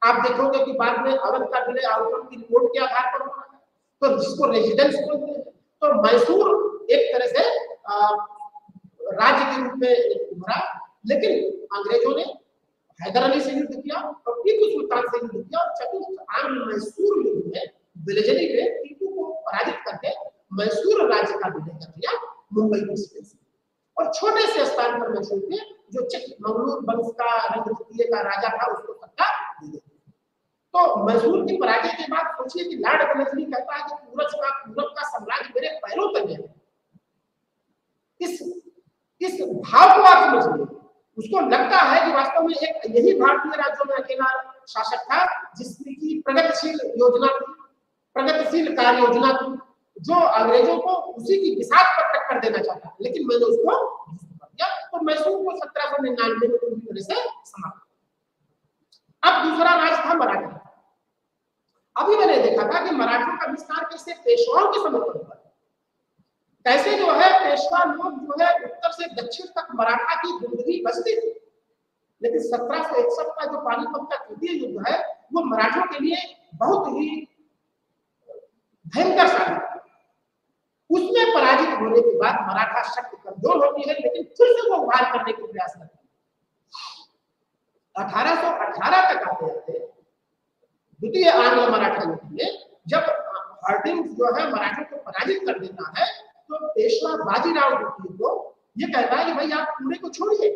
आप देखोगे कि बाद में अवध का विलय आउटकम की रिपोर्ट के आधार पर होना है, तो जिसको रेजिडेंस बोलते हैं। तो मैसूर एक तरह से राज्य के रूप में उभरा, लेकिन अंग्रेजों ने हैदर अली से युद्ध किया और टीपू सुल्तान से युद्ध किया और चतुर्थ आंग्ल मैसूर युद्ध में बेलजली ने टीपू को पराजित करके मैसूर राज्य का विलय कर दिया मुंबई की स्पेन से। और छोटे से स्थान पर मैसूर के जो चिकमंगलूर वंश का रंगद्वितीय का राजा था उसको सत्ता दी गई। तो मैसूर की पराजय के बाद सोचिए कि लॉर्ड वेलेस्ली कहता है कि पूरब का साम्राज्य मेरे पैरों तले है। इस भाव को आप समझिए। उसको लगता है कि वास्तव में एक यही भारतीय राज्यों में अकेला शासक था जिसकी प्रगतिशील योजना थी, प्रगतिशील कार्य योजना थी, जो अंग्रेजों को उसी की बिसात पर टक्कर देना चाहता, लेकिन मैंने उसको दिया। तो मैसूर को 1799 में पूरी तरह से समाप्त। अब दूसरा राज था मराठा। अभी मैंने देखा था कि मराठों का विस्तार कैसे पेशवाओं के समय पर हुआ, कैसे जो है पेशवा लोग जो है उत्तर से दक्षिण तक मराठा की जिंदगी बसती थी। लेकिन 1761 का जो पानीपत का तृतीय युद्ध है वो मराठों के लिए बहुत ही भयंकर साबित हुआ। उसमें पराजित होने के बाद मराठा शक्ति कमजोर होती है, लेकिन फिर से वो उभार करने के प्रयास करते हैं। 1818 तक आते आते द्वितीय आंग्ल मराठा युद्ध में जब हार्डिंग जो है मराठों को पराजित कर देता है तो पेशवा बाजीराव द्वितीय को ये कहता है कि भाई आप पुणे को छोड़िए,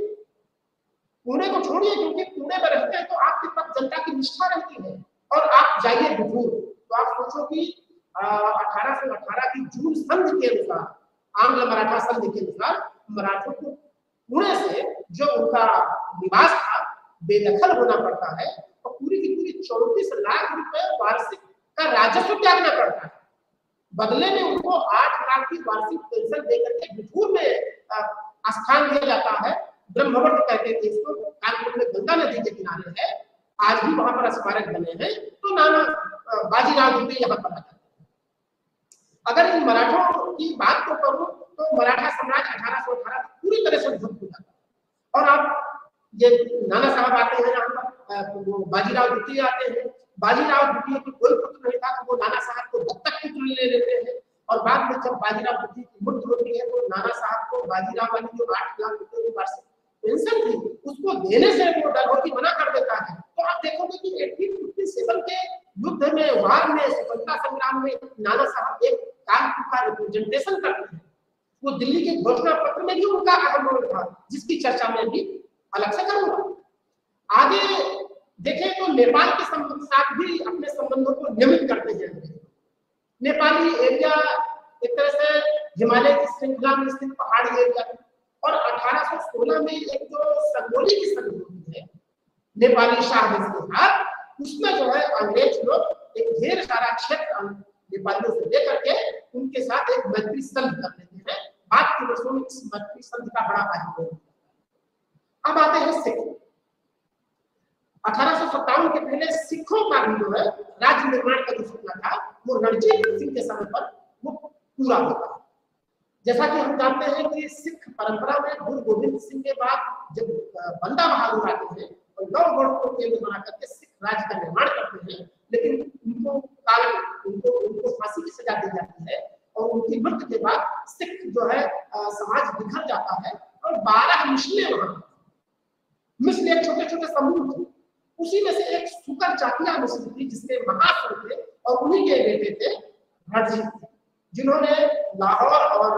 क्योंकि पुणे में रहते हैं तो आपके पास जनता की निष्ठा रहती है और आप जाइए बिठूर। तो आप सोचो कि 1818 की जून संधि के अनुसार आंग्ल मराठा संधि के अनुसार मराठों को पुणे से जो उनका निवास था बेदखल होना पड़ता है और पूरी की पूरी 34 लाख रुपए वार्षिक का राजस्व त्यागना पड़ता है। बदले में उनको 8 लाख की वार्षिक पेंशन देकर के बिठूर में स्थान दिया जाता है। ब्रह्मवर्त कहते थे इसको, कानपुर में गंगा नदी के किनारे है, आज भी वहां पर स्मारक बने हैं। तो नाना बाजीराव द्वितीय यहाँ पर आता है। अगर इन मराठों की बात को करूं तो मराठा साम्राज्य 1818 पूरी तरह से ध्वस्त हो जाता है। और आप ये नाना साहब आते हैं यहाँ पर, वो बाजीराव द्वितीय आते हैं। बाजीराव द्वितीय की कोई पुत्र नहीं था तो वो नाना साहब को दत्तक पुत्र ले लेते हैं और बाद में जब बाजीराव द्वितीय की मृत्यु होती है तो नाना साहब को बाजीराव वाली जो 8 लाख रुपए की वार्षिक पेंशन थी उसको देने से वो डलहौजी मना कर देता है। तो आप देखोगे कि 1857 के युद्ध में, वार में, स्वतंत्रता संग्राम में नाना साहब एक कानपुर का रिप्रेजेंटेशन करते हैं। वो दिल्ली के घोषणा पत्र में भी उनका अहम रोल था, जिसकी चर्चा में भी अलग से करूंगा। आगे देखें तो नेपाल के साथ भी अपने संबंधों को नियमित करते हैं। नेपाली एरिया एक तरह से हिमालय की श्रृंखला में स्थित पहाड़ी एरिया है और 1816 में एक जो संगोली की संधि होती है नेपाली शाह के साथ, उसमें जो है अंग्रेज लोग एक ढेर सारा क्षेत्र नेपालियों से लेकर के उनके साथ एक मैत्री संधि कर लेते हैं। बाद के वर्षों में इस मैत्री संधि का बड़ा अहम रोल। अब आते हैं सिख। 1857 के पहले सिखों का भी जो है राज्य निर्माण का जो सपना था वो रणजीत सिंह के समय पर वो पूरा होता है। जैसा कि हम जानते हैं कि सिख परंपरा में गुरु गोविंद सिंह के बाद जब बंदा बहादुर आते हैं और नौगढ़ को केंद्र बना करके सिख राज्य का निर्माण करते हैं, लेकिन उनको फांसी की सजा दी जाती है और उनकी मृत्यु के बाद सिख जो है समाज बिखर जाता है और 12 मिसलें वहां, मिसल एक छोटे छोटे समूह थे, उसी में से एक सुकर चाकिया मिसल थी जिसके महासुर थे और उन्हीं के बेटे थे रणजीत सिंह, जिन्होंने लाहौर और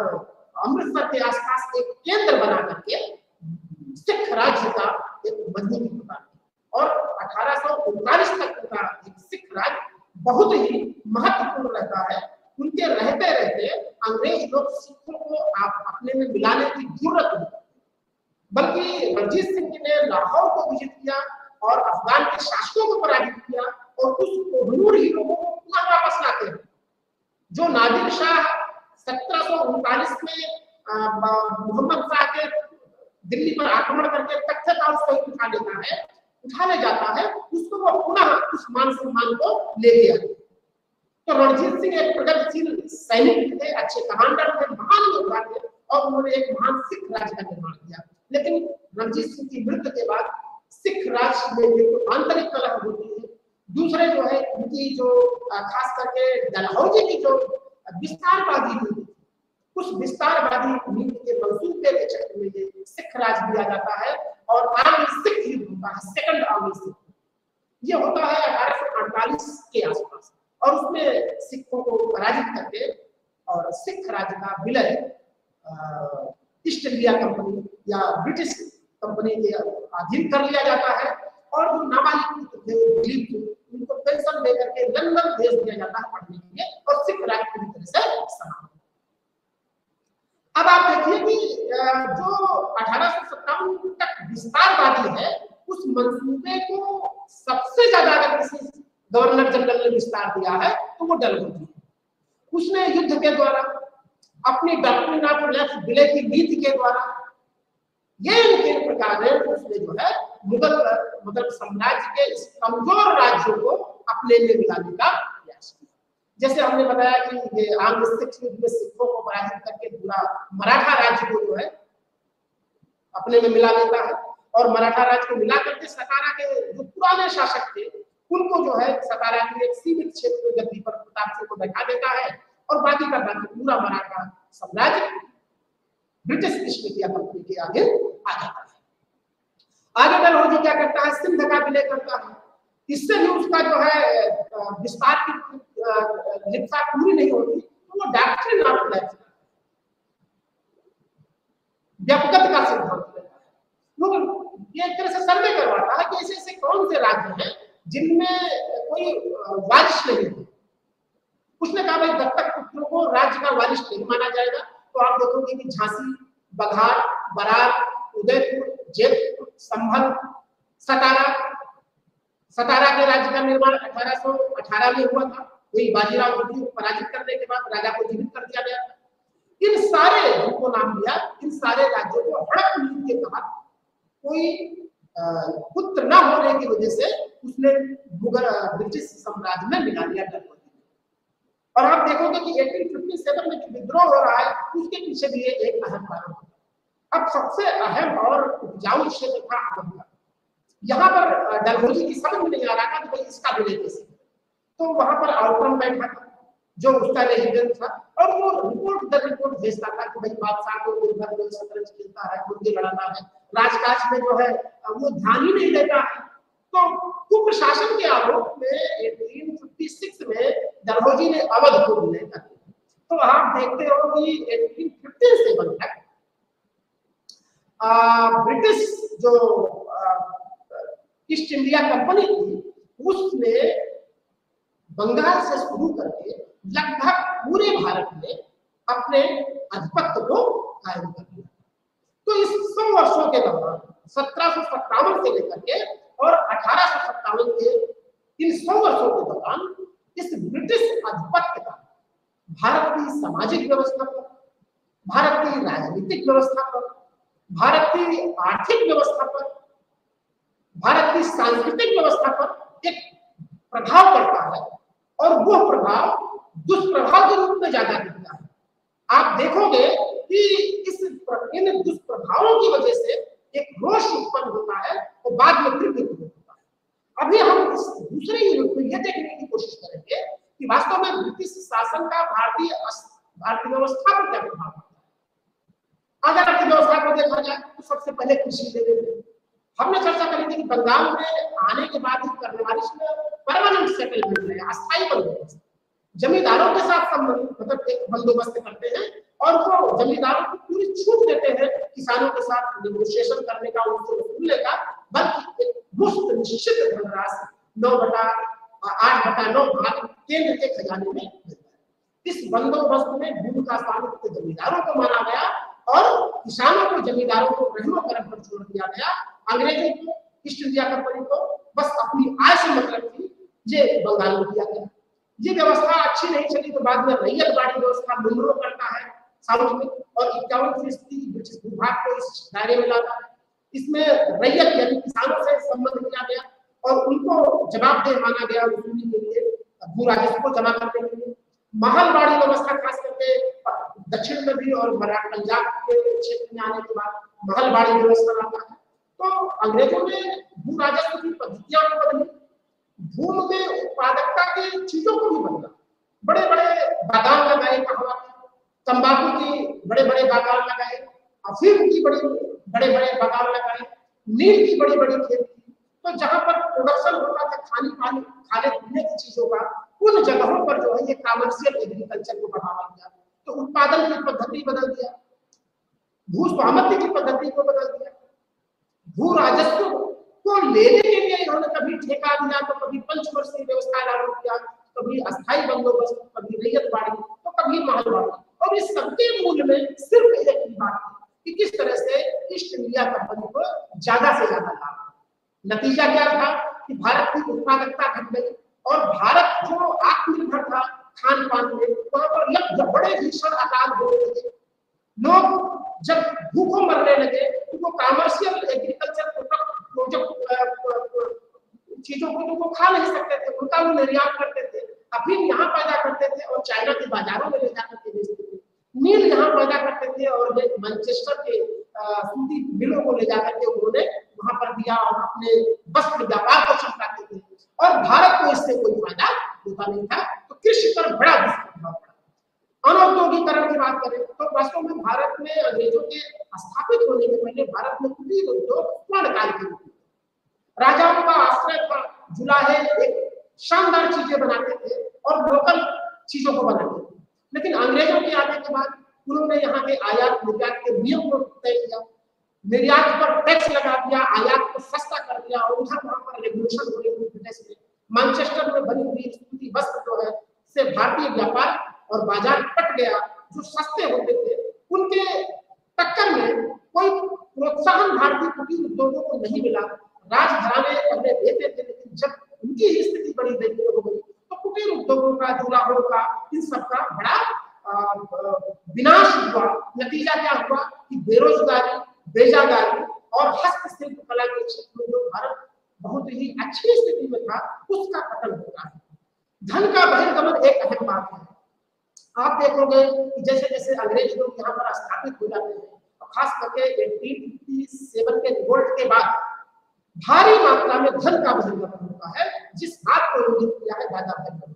अमृतसर के आसपास एक केंद्र बना करके सिख राज्य का एक मजबूती प्रदान की और 1839 तक उनका एक सिख राज्य बहुत ही महत्वपूर्ण रहता है। उनके रहते रहते अंग्रेज लोग सिखों को अपने में मिलाने की जरूरत नहीं, बल्कि रणजीत सिंह ने लाहौर को विजित किया और अफगान के शासकों को पराजित किया और उस कोहिनूर ही लोगों को पुनः वापस लाते हैं। जो नादिर शाह 1739 में मोहम्मद शाह के दिल्ली पर आक्रमण करके तख्त का उसको उठा ले जाता है, उसको वो पुनः उस मान सम्मान को लेके आते। तो रणजीत सिंह एक प्रगतिशील सैनिक थे, अच्छे कमांडर थे, महान योद्धा थे और उन्होंने एक महान सिख राज्य का निर्माण किया। लेकिन रणजीत सिंह की मृत्यु के बाद सिख राज्य में एक आंतरिक कलह होती है। दूसरे जो है उनकी जो खास करके डलहौजी की जो विस्तारवादी नीति, उस विस्तारवादी नीति के मंसूबे के चक्कर में ये सिख राज दिया जाता है और आर्मी सिख युद्ध होता है, सेकंड आर्मी सिख। ये होता है 1848 के आसपास और उसमें सिखों को पराजित करके और सिख राज्य का विलय ईस्ट इंडिया कंपनी या ब्रिटिश कंपनी के अधीन कर लिया जाता है और जो नाबालिग गरीब थे उनको पेंशन लेकर के लंदन भेज दिया जाता है पढ़ने के लिए और सिख राज्य पूरी तरह से समाप्त। अब आप देखिए कि जो 1857 तक विस्तारवादी है उस मंसूबे को सबसे ज्यादा अगर किसी गवर्नर जनरल ने विस्तार दिया है तो वो डलहौजी। उसने युद्ध के द्वारा, अपनी डॉक्ट्रिन ऑफ लेफ्ट विले की नीति के द्वारा, ये इनके प्रकार है उसने जो है मुगल मतलब साम्राज्य के इस कमजोर राज्यों को अपने लिए मिलाने का प्रयास किया। जैसे हमने बताया कि ये आंग्ल सिख युद्ध में सिखों को पराजित करके पूरा मराठा राज्य को जो है अपने में मिला लेता है और मराठा राज्य को मिला करके सतारा के जो पुराने शासक थे उनको जो है सतारा के एक सीमित क्षेत्र में गद्दी पर प्रताप सिंह को बैठा देता है और बाकी का बाकी पूरा मराठा साम्राज्य ब्रिटिश ईस्ट इंडिया कंपनी के आगे आ जाता है। आगे डलहौजी क्या करता है, सिंध का विलय करता है। इससे भी उसका जो है विस्तार की लिप्सा पूरी नहीं होती तो वो डॉक्ट्रिन ऑफ लेफ्ट व्यक्तिगत का सिद्धांत लेता है। वो ये एक तरह से सर्वे करवाता है कि ऐसे कौन से राज्य हैं जिनमें कोई वारिश नहीं है। उसने कहा भाई दत्तक पुत्रों को राज्य का वारिश नहीं माना जाएगा। तो आप देखोगे कि झांसी, बघार, बरार, उदयपुर, जयपुर, संभल, सतारा के राज्य का निर्माण 1818 में हुआ था। वही बाजीराव को पराजित करने के बाद राजा को जीवित कर दिया गया था। इन सारे जिनको नाम दिया, इन सारे राज्यों को हड़प नीति के तहत कोई पुत्र न होने की वजह से उसने मुगल ब्रिटिश साम्राज्य में मिला लिया डलहौजी। और आप देखोगे कि 1857 में जो विद्रोह हो रहा है उसके पीछे भी एक अहम कारण है। अब सबसे अहम और उपजाऊ क्षेत्र था अवध। यहाँ पर डलहौजी की समझ में नहीं आ रहा था कि भाई इसका विलय कैसे, तो वहां पर आउटकम बैठा था जो उसका रेजिडेंट था, और वो रिपोर्ट दर रिपोर्ट भेजता था कि भाई बादशाह को दिन भर में शतरंज खेलता है, मुर्गी लड़ाता है, राजकाज में जो है वो ध्यान ही नहीं देता है। तो कुप्रशासन के आरोप में 1856 में डलहौजी ने अवध को विलय कर दिया। तो आप देखते हो कि 1857 तक ब्रिटिश जो ईस्ट इंडिया कंपनी थी उसने बंगाल से शुरू करके लगभग पूरे भारत में अपने आधिपत्य को कायम कर लिया। तो इस 100 वर्षों के दौरान 1757 से लेकर के और 1857 के इन 100 वर्षों के दौरान इस ब्रिटिश आधिपत्य का भारत की सामाजिक व्यवस्था पर, भारत की राजनीतिक व्यवस्था पर, भारत की आर्थिक व्यवस्था पर, भारत की सांस्कृतिक व्यवस्था पर एक प्रभाव पड़ता है, और वो प्रभाव दुष्प्रभाव के रूप में ज्यादा दिखता है। आप देखोगे कि इन दुष्प्रभावों की वजह से एक रोष उत्पन्न होता है और बाद में फिर विरोध होता है। अभी हम इस दूसरे यूनिट में यह देखने की कोशिश करेंगे कि वास्तव में ब्रिटिश शासन का भारतीय व्यवस्था पर क्या प्रभाव पड़ता है। अगर अर्थव्यवस्था को देखा जाए तो सबसे पहले कृषि ले लेते, हमने चर्चा करी थी कि बंगाल में आने के बाद ही कर्नवालिस में परमानेंट सेटलमेंट है, अस्थायी बंदोबस्त, जमींदारों के साथ संबंध मतलब एक बंदोबस्त करते हैं और वो जमींदारों को पूरी छूट देते हैं किसानों के साथ नेगोशिएशन करने का, उनसे वसूलने का, बल्कि एक मुफ्त निश्चित धनराशि 9/8/9 भाग केंद्र के खजाने में मिलता है। इस बंदोबस्त में भूमि का स्वामित्व जमींदारों को माना गया और किसानों को जमींदारों को रहमो करम पर छोड़ दिया गया। अंग्रेजों को, ईस्ट इंडिया कंपनी को बस अपनी आय से मतलब थी, ये बंगाल में किया गया। ये व्यवस्था अच्छी नहीं चली तो बाद में रैयतवाड़ी व्यवस्था मुनरो करता है साउथ में, और 51% ब्रिटिश विभाग को इस दायरे में लाता है। इसमें रैयत यानी किसानों से संबंध किया गया और उनको जवाबदेह माना गया वसूली के लिए, भू राजस्व को जमा करने के लिए। महलवाड़ी व्यवस्था खास करके दक्षिण में भी और पंजाब के क्षेत्र में आने के बाद महलवाड़ी व्यवस्था आता है। तो अंग्रेजों ने भू राजस्व की पद्धतियां बदली, भूमि में उत्पादकता की चीजों को भी बदला। बड़े बड़े बागान लगाए, तंबाकू की बड़े बड़े बागान लगाए, अफीम की बड़े बड़े बागान लगाए, नील की बड़ी बड़ी खेती। तो जहां पर प्रोडक्शन होता था खाने पीने की चीजों का, उन जगहों पर जो है ये कमर्शियल एग्रीकल्चर को बढ़ावा दिया। तो उत्पादन की पद्धति बदल दिया, भू स्वामित्व की पद्धति को बदल दिया, भू राजस्व को लेने के लिए इन्होंने कभी ठेका दिया, तो कभी पंचवर्षीय व्यवस्था लागू किया, कभी अस्थायी बंदोबस्त, कभी रैयतवाड़ी, तो कभी महलवाड़ी। और इस सबके मूल में सिर्फ एक ही बात थी कि किस तरह से ईस्ट इंडिया कंपनी को ज्यादा से ज्यादा लाभ। नतीजा क्या था कि भारत की उत्पादकता घट गई और भारत जो आत्मनिर्भर था खान पान में, वहां पर लगभग बड़े भीषण अकाल होने लगे। लोग जब भूखों मरने लगे तो वो कमर्शियल एग्रीकल्चर चीजों को वो खा नहीं सकते थे, उनका वो निर्यात करते थे, अफीम यहाँ पैदा करते थे और चाइना के बाजारों में ले जाकर के बेचते थे, नील यहाँ पैदा करते थे और मैनचेस्टर के सूती मिलों को ले जाकर के उन्होंने वहां पर दिया और अपने वस्त्र व्यापार को चमकाते थे, और भारत को इससे कोई फायदा होता नहीं था। तो कृषि पर बड़ा दुष्प्रभाव पड़ा। अनौद्योगिकरण की बात करें तो वास्तव में भारत में अंग्रेजों के स्थापित होने के पहले भारत में कुटीर उद्योग स्वर्ण काल के रूप में राजाओं का आश्रय था। जुलाहे एक शानदार चीजें बनाते थे और लोकल चीजों को बनाते थे, लेकिन अंग्रेजों के आने के बाद उन्होंने यहाँ के आयात निर्यात के नियम को तय किया, निर्यात पर टैक्स लगा दिया, आयात को सस्ता कर दिया और उधर वहां पर रेगुलेशन हो रही थी। मैनचेस्टर में बनी हुई सूती वस्त्र जो है से भारतीय व्यापार और बाजार कट गया। जो सस्ते होते थे उनके टक्कर में कोई प्रोत्साहन भारतीय कुटीर उद्योगों को नहीं मिला। राजघराने पहले देते थे, लेकिन जब उनकी स्थिति बड़ी दयनीय हो गई तो कुटीर उद्योगों का, जुलाहों का, इन सबका बड़ा विनाश हुआ। नतीजा क्या हुआ कि बेरोजगारी, बेजागारी और हस्तशिल्प कला के क्षेत्र में जो भारत बहुत ही अच्छी स्थिति में था उसका पतन होता है। धन का बहिर्गमन एक अहम बात है। आप देखोगे कि जैसे जैसे अंग्रेज लोग यहाँ पर स्थापित हो जाते हैं, खास करके 1857 के रिवोल्ट के बाद भारी मात्रा में धन का बहिर्गमन होता है, जिस बात को इंगित किया है दादा भाई।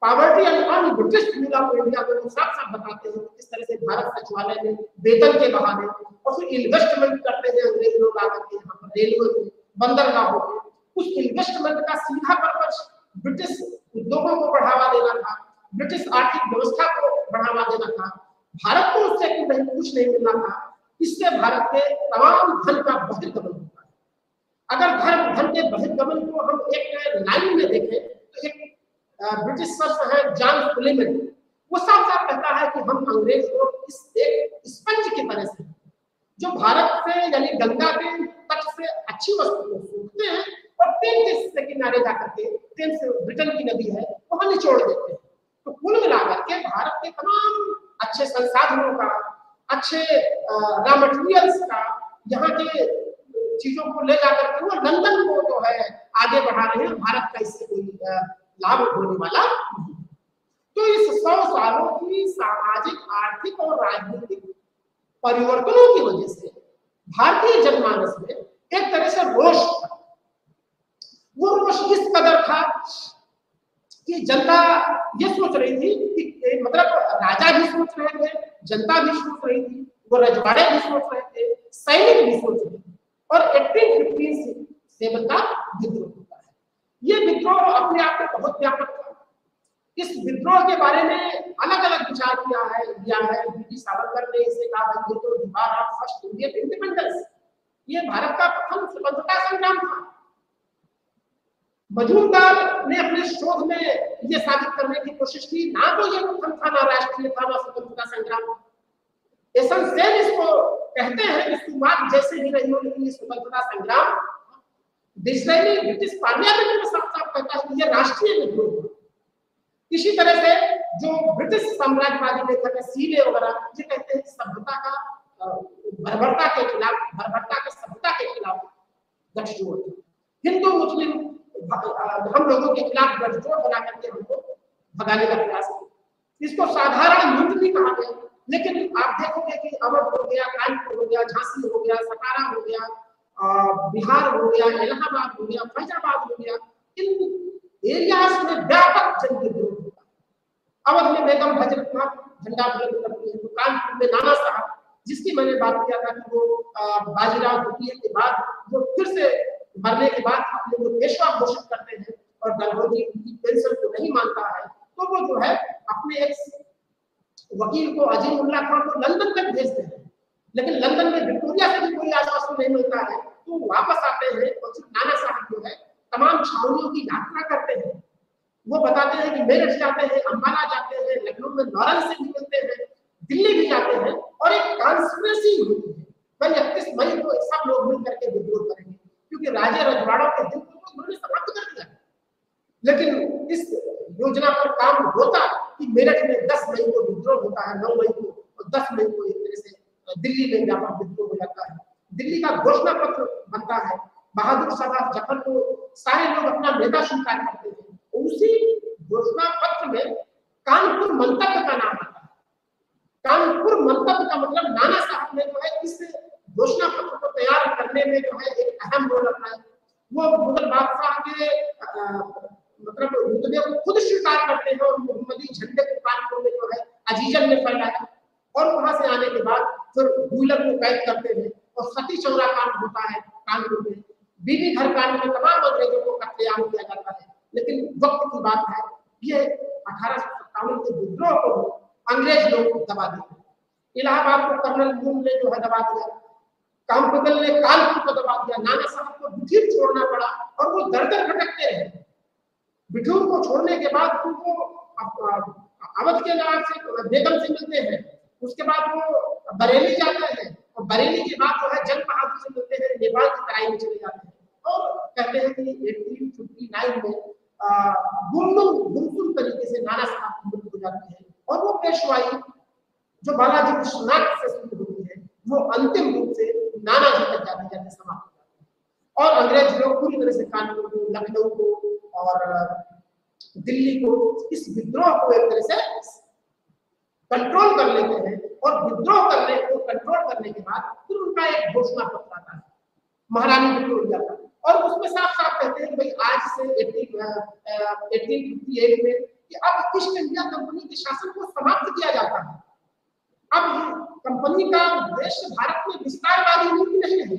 Poverty and un-British rule of India को साफ साफ बताते हैं किस तरह से भारत सचिवालय में वेतन के बहाने और फिर इन्वेस्टमेंट करते हैं अंग्रेज लोग आकर के यहाँ पर रेलवे में, बंदरगाहों में। उस इन्वेस्टमेंट का सीधा पर्पस ब्रिटिश उद्योगों को बढ़ावा देना था, ब्रिटिश आर्थिक व्यवस्था को बढ़ावा देना था। भारत को उससे कुछ नहीं मिलना था। इससे भारत के तमाम धन का बहिर्गमन होता है। अगर धन के बहिर्गमन को हम एक लाइन में देखें तो एक ब्रिटिश शख्स है जॉन सुलेमन, वो साफ साफ कहता है कि हम अंग्रेज लोग इस एक स्पंज की तरह से जो भारत से यानी गंगा के तट से अच्छी वस्तु को सूखते हैं और टेम्स से किनारे जाकर के टेम्स ब्रिटेन की नदी है वहां निचोड़ देते हैं। तो कुल मिलाकर के भारत के तमाम अच्छे संसाधनों का, अच्छे रॉ मटेरियल्स का, यहाँ के चीजों को ले जाकर के वो लंदन को जो है आगे बढ़ा रहे हैं। भारत का इससे कोई लाभ होने वाला नहीं। तो इस 100 सालों की सामाजिक, आर्थिक और राजनीतिक परिवर्तनों की वजह से भारतीय जनमानस में एक तरह से रोष था। वो रोष इस कदर था कि जनता ये सोच रही थी कि मतलब राजा भी सोच रहे थे, जनता भी सोच रही थी, वो रजवाड़े भी सोच रहे थे, सैनिक भी सोच रहे थे। और 1857 का विद्रोह होता है। ये विद्रोह अपने आप में बहुत व्यापक था। इस विद्रोह के बारे में अलग अलग विचार दिया है। बीटी सावरकर ने इसे कहा है ये तो दीवार ऑफ फर्स्ट इंडियन इंडिपेंडेंस, ये भारत का प्रथम स्वतंत्रता संग्राम था। मजूमदार ने अपने शोध में ये साबित करने की कोशिश की ना तो ये प्रथम था, ना राष्ट्रीय था, ना स्वतंत्रता संग्राम। एसेंशियल इसको कहते हैं कि शुरुआत जैसे ही रही हो लेकिन ये स्वतंत्रता संग्राम डिस्रायली ब्रिटिश पार्लियामेंट में साफ साफ कहता है कि ये राष्ट्रीय विद्रोह। इसी तरह से जो ब्रिटिश साम्राज्यवादी लेखक है सीले वगैरह ये कहते हैं सभ्यता का बर्बरता के खिलाफ, बर्बरता के सभ्यता के खिलाफ गठजोड़, हिंदू मुस्लिम हम लोगों के खिलाफ गठजोड़ बना करके हमको भगाने का प्रयास है। इसको साधारण युद्ध भी कहा गया। लेकिन आप देखोगे कि अवध हो गया, कानपुर हो गया, झांसी हो गया, सतारा हो गया, बिहार हो गया, इलाहाबाद हो गया, फैजाबाद हो गया, इन एरियाज में व्यापक जन विद्रोह होता है। अवध में बेगम हजरत झंडा बुलंद करती है, तो कानपुर में नाना साहब जिसकी मैंने बात किया था कि वो बाजीराव द्वितीय के बाद वो फिर से मरने के बाद अपने को पेशवा घोषित करते हैं और डलहौजी उनकी पेंशन को नहीं मानता है, तो वो जो है अपने एक वकील को अजीमुल्लाह खान को लंदन तक भेजते हैं। लेकिन लंदन में विक्टोरिया से भी कोई आश्वासन नहीं मिलता है, तो वापस आते हैं और फिर नाना साहब जो है तमाम छावनियों की यात्रा करते हैं। वो बताते हैं कि मेरठ जाते हैं, अंबाला जाते हैं, लखनऊ में लॉरेंस से भी मिलते हैं, दिल्ली भी जाते हैं और एक कॉन्स्पिरेसी होती है भाई 31 मई को सब लोग मिल करके विद्रोह करेंगे, क्योंकि राजे रजवाड़ों के दिन को उन्होंने समाप्त कर दिया। लेकिन इस योजना पर काम होता कि मेरठ में 10 मई को विद्रोह होता है, 9 मई को और 10 मई को एक तरह से दिल्ली में व्यापक विद्रोह हो जाता है। दिल्ली का घोषणा पत्र बनता है, बहादुर शाह जफर को सारे लोग अपना नेता स्वीकार करते हैं। उसी घोषणा पत्र में कानपुर मंतव्य का नाम आता है। कानपुर मंतव्य का मतलब नाना साहब ने जो है इस घोषणा पत्र को तैयार करने में जो है एक अहम रोल रखा है। वो मुगल बादशाह के मतलब रुतबे को खुद स्वीकार करते हैं और मोहम्मदी झंडे को कानपुर में जो है अजीजन ने फैलाया और वहां से आने के बाद फिर हुइलर को कैद करते हैं और सती चौरा कांड होता है कानपुर में। बीबी घर कांड में तमाम अंग्रेजों को कत्लेआम किया जाता है। लेकिन वक्त की बात है, ये 1857 के विद्रोह को अंग्रेज लोग दबा दिए। इलाहाबाद को कर्नल मून ने जो है दबा दिया, कामपगल ने कानपुर को दबा दिया, नाना साहब को बिठूर छोड़ना पड़ा और वो दर दर भटकते रहे। बिठूर को छोड़ने के बाद उनको अवध के नाम से बेगम से मिलते हैं, उसके बाद वो बरेली जाते हैं और बरेली के बाद जो है जंग बहादुर से मिलते हैं, नेपाल की तराई में चले जाते हैं और कहते हैं कि 1859 में गुमसुम तरीके से नाना साहब की मृत्यु हो जाती है और वो पेशवाई जो बालाजी कृष्णनाथ से शुरू होती है वो अंतिम रूप से नाना जी तक जाते जाते समाप्त हो जाती है। और अंग्रेज लोग पूरी तरह से कानपुर को, लखनऊ को और दिल्ली को इस विद्रोह को एक तरह से कंट्रोल कर लेते हैं और विद्रोह करने को कंट्रोल करने के बाद फिर उनका एक घोषणा पत्र आता है महारानी विक्टोरिया का और उसमें साफ साफ कहते हैं कि भाई आज से 1858 में कि कि अब ईस्ट इंडिया कंपनी के शासन को समाप्त किया जाता है। अब कंपनी का उद्देश्य भारत में विस्तारवादी नीति नहीं है।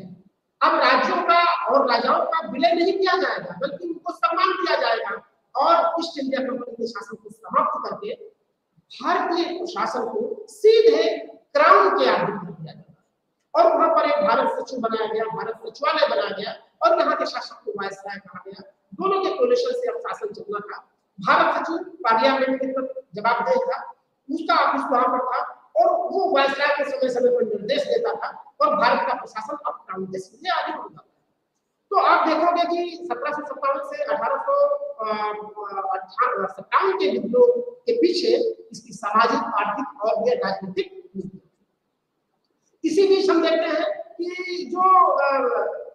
अब राज्यों का और राजाओं का विलय नहीं किया जाएगा, बल्कि उनको सम्मान दिया जाएगा और ईस्ट इंडिया कंपनी के शासन को समाप्त करके भारतीय प्रशासन को सीधे क्राउन के अधीन कर दिया जाएगा। और वहां पर एक भारत सचिव बनाया गया, भारत सचिवालय बनाया गया और यहाँ के शासक को वायसराय कहा गया। दोनों के कोलिशन से अब शासन चलना था। भारत सचिव पार्लियामेंट के तरफ जवाबदेह था, उसका ऑफिस वहां पर था और वो वायसराय को समय समय पर निर्देश देता था और भारत का प्रशासन अब क्राउन के सीधे आगे बढ़ जाता है। तो आप देखोगे कि 1757 से 1857 के विद्रोह के पीछे इसकी सामाजिक, आर्थिक और ये राजनीतिक नीति। इसी बीच हम देखते हैं कि जो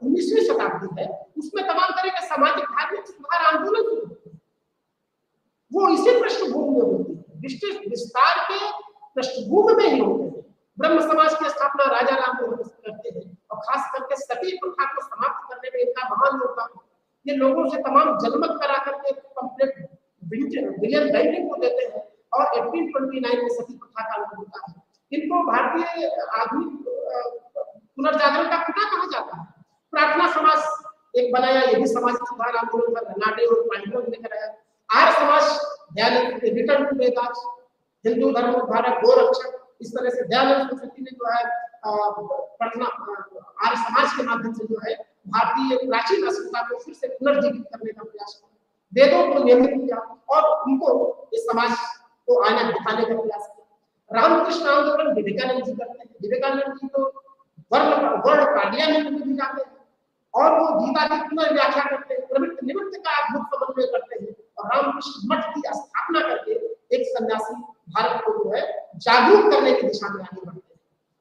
19वीं शताब्दी है उसमें तमाम तरह के सामाजिक धार्मिक सुधार आंदोलन शुरू होते हैं। वो इसी पृष्ठभूमि में होती है, ब्रिटिश विस्तार के पृष्ठभूमि में ही होते हैं। ब्रह्म समाज की स्थापना राजा राम मोहन करते हैं और खास करके सती प्रथा को समाप्त करने में इनका महान योगदान है। ये लोगों से तमाम जनमत करा करके कंप्लीट विलियम बेंटिंग को देते हैं और 1829 में सती प्रथा का अंत होता है। इनको भारतीय आधुनिक पुनर्जागरण का पिता कहा जाता है। प्रार्थना समाज एक बनाया, ये भी सामाजिक सुधार आंदोलन था, रनाडे और पांडव ने कराया। आर्य समाज दयानंद रिटर्न टू वेदास, हिंदू धर्म उद्धारक, गोरक्षक, इस तरह से दयानंद सरस्वती ने जो है प्रार्थना आर्य समाज के माध्यम से जो है भारतीय प्राचीन अस्मिता को फिर से पुनर्जीवित करने का प्रयास किया, वेदों को नियमित किया और उनको इस समाज को आईना दिखाने का प्रयास किया। रामकृष्ण आंदोलन विवेकानंद जी करते हैं। विवेकानंद जी तो वर्ल्ड पार्लियामेंट में भी जाते हैं और वो गीता की पुनर्व्याख्या करते हैं, प्रवृत्ति निवृत्ति का अद्भुत समन्वय करते हैं और रामकृष्ण मठ की स्थापना करके एक सन्यासी भारत को जो है जागरूक करने की दिशा में आगे बढ़ते हैं।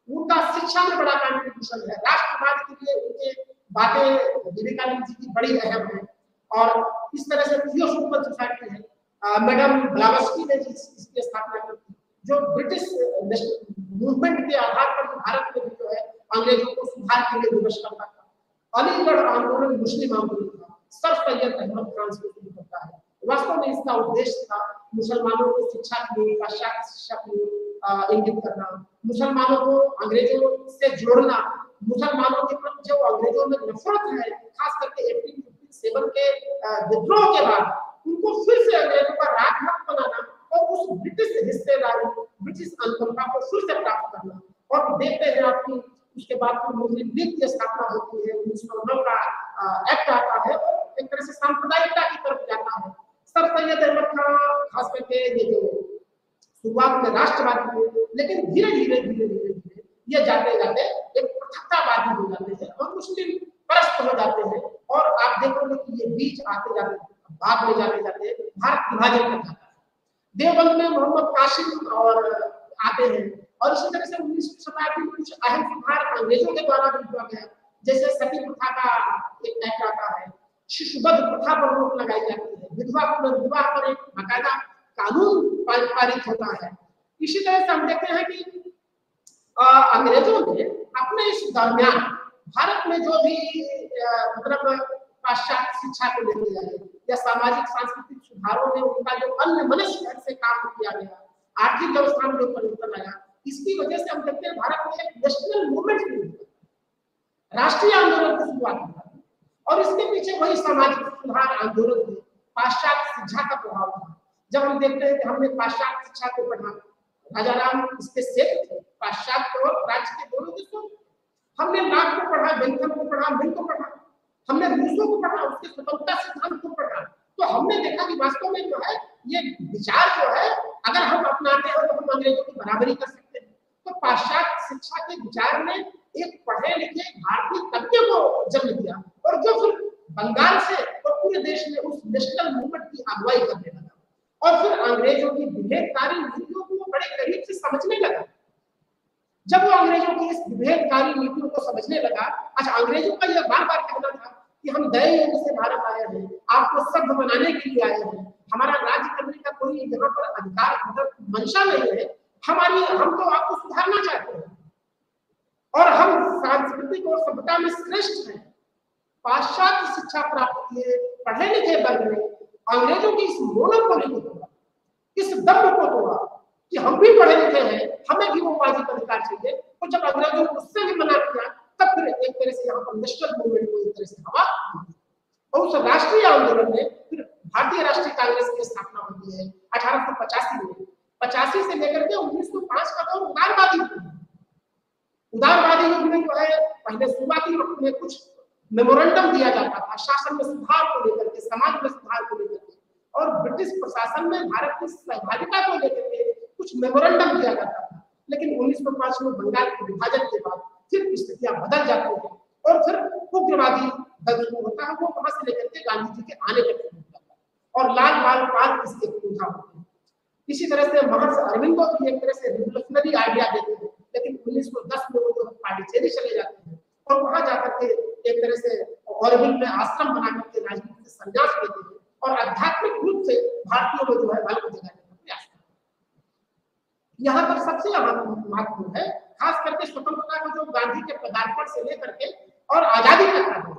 उनका शिक्षा में बड़ा कंट्रीब्यूशन है। राष्ट्रवाद के लिए उनके बातें विवेकानंद जी की बड़ी अहम है और इस तरह से थियोसोफिकल सोसाइटी है, मैडम ब्लावस्की ने इसकी स्थापना की, जो ब्रिटिश मूवमेंट के आधार पर भारत में भी जो है अंग्रेजों को सुधार के लिए विवश करता था। अलीगढ़ आंदोलन मुस्लिम आंदोलन था, सर सैयद अहमद खान से शुरू होता है। वास्तव में इसका उद्देश्य था मुसलमानों को शिक्षा की ओर, पाश्चात्य शिक्षा की ओर इंगित करना, मुसलमानों को अंग्रेजों से जोड़ना, मुसलमानों के प्रति जो अंग्रेजों में नफरत है, खास करके 1857 के विद्रोह के बाद उनको फिर से अंग्रेजों का राजमत बनाना और उस ब्रिटिश हिस्सेदारी, ब्रिटिश अनुकंपा को फिर से प्राप्त करना। और देखते हैं आपकी उसके बाद फिर मुस्लिम लीग की स्थापना होती है, 1909 का एक्ट आता है और एक तरह से सांप्रदायिकता की तरफ जाता है। सर सैयद अहमद खान खास करके ये जो शुरुआत में राष्ट्रवादी थे, लेकिन धीरे धीरे ये जाते जाते एक पृथकतावादी हो जाते हैं और मुस्लिम परस्त हो जाते हैं और आप देखोगे कि ये बीच आते जाते बाद में जाते जाते भारत विभाजन कर जाता है। देवबंद में मोहम्मद कासिम और आते हैं और इसी तरह से 19वीं शताब्दी में कुछ अहम सुधार अंग्रेजों के द्वारा भी हुआ गया, जैसे सती प्रथा का एक एक्ट आता है, शिशुबद्ध प्रथा पर रोक लगाई जाती है, विधवा पुनर्विवाह पर एक बाकायदा कानून पारित होता है। इसी तरह से हम देखते हैं कि अंग्रेजों ने अपने इस दरमियान भारत में जो भी मतलब पाश्चात्य शिक्षा को लेके आए या सामाजिक सांस्कृतिक सुधारों में उनका जो अन्य मनुष्य से काम किया गया, आर्थिक व्यवस्था में जो परिवर्तन आया, इसकी वजह से हम देखते हैं भारत में एक नेशनल मूवमेंट शुरू हुआ, राष्ट्रीय आंदोलन की शुरुआत हुआ और इसके पीछे वही सामाजिक सुधार आंदोलन थे, पाश्चात्य शिक्षा का प्रभाव था। जब हम देखते हैं कि हमने पाश्चात्य शिक्षा को पढ़ा, राजा राम इसके सेठ थे, पाश्चात्य और राज्य के दोनों देशों, हमने लाभ को पढ़ा, बेंथम को पढ़ा, मिल को पढ़ा, हमने रूसों को पढ़ा, उसके स्वतंत्रता सिद्धांत को पढ़ा, तो हमने देखा कि वास्तव में जो है ये विचार जो है अगर हम अपनाते हैं तो हम अंग्रेजों की बराबरी कर सकते हैं। तो पाश्चात्य शिक्षा के विचार ने एक पढ़े लिखे भारतीय तज्ञ को जन्म दिया और जो फिर बंगाल से और पूरे देश में उस नेशनल मूवमेंट की अगुवाई करने लगा और फिर अंग्रेजों की विभेदकारी नीतियों को बड़े करीब से समझने लगा। जब वो अंग्रेजों की इस विभेदकारी नीतियों को समझने लगा, अच्छा अंग्रेजों का यह बार बार कहना था कि हम दया युग से भारत आए हैं, आपको सभ्य बनाने के लिए आए हैं, हमारा राज्य करने का कोई यहाँ पर अधिकार मतलब मंशा नहीं है, हम तो आपको सुधारना चाहते हैं और हम सांस्कृतिक और सभ्यता में श्रेष्ठ हैं। पाश्चात्य शिक्षा प्राप्त किए पढ़े लिखे वर्ग ने अंग्रेजों की इस मोनोपोली को तोड़ा किस दम्भ को तोड़ा कि हम भी पढ़े लिखे हैं, हमें भी वो वाजिब अधिकार चाहिए। तो जब अंग्रेजों ने उससे भी मना किया तब फिर एक तरह से यहाँ पर नेशनल मूवमेंट को एक तरह से हवा मिली। और उस राष्ट्रीय आंदोलन में फिर भारतीय राष्ट्रीय कांग्रेस की स्थापना होती है 1885 में। 85 से लेकर के 1905 का दौर उदारवादी युग है। उदारवादी युग में जो है पहले शुरुआती वक्त में कुछ मेमोरेंडम दिया जाता था शासन में सुधार को लेकर के, समाज में सुधार को लेकर के, और ब्रिटिश प्रशासन में भारत की सहभागिता को लेकर के कुछ मेमोरेंडम दिया जाता था। लेकिन 1905 में बंगाल के विभाजन के बाद फिर स्थितियां बदल जाती हैं और फिर उग्रवादी दल जो होता है वो वहां से लेकर के गांधी जी के आने तक होता है और लाल लाल पाल इसके पूजा होते हैं। इसी तरह से महर्षि अरविंदो भी एक तरह से रिवोल्यूशनरी आइडिया देते हैं, लेकिन 1910 में वो जो पांडिचेरी चले जाते हैं और वहां जाकर के एक तरह से ऑरोविल में आश्रम बना करके राजनीति से संन्यास लेते हैं और आध्यात्मिक रूप से भारतीयों में जो है बल को जगाने का प्रयास करते हैं। यहाँ पर सबसे महत्वपूर्ण है खास करके स्वतंत्रता को जो गांधी के पदार्पण से लेकर के और आजादी तक का दौर।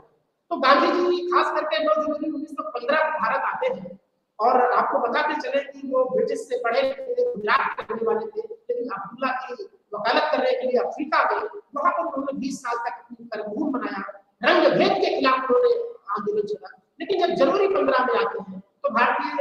तो गांधी जी खास करके 9 जनवरी 1915 को भारत आते हैं और आपको बताते चले कि वो ब्रिटिश से पढ़े थे, गुजरात के रहने वाले थे, लेकिन अब्दुल्ला की वकालत करने के लिए अफ्रीका गए। वहां पर उन्होंने 20 साल तक अपनी कर्मभूमि बनाया, रंग भेद के खिलाफ उन्होंने आंदोलन चला। लेकिन जब जनवरी 15 में आते हैं तो भारतीय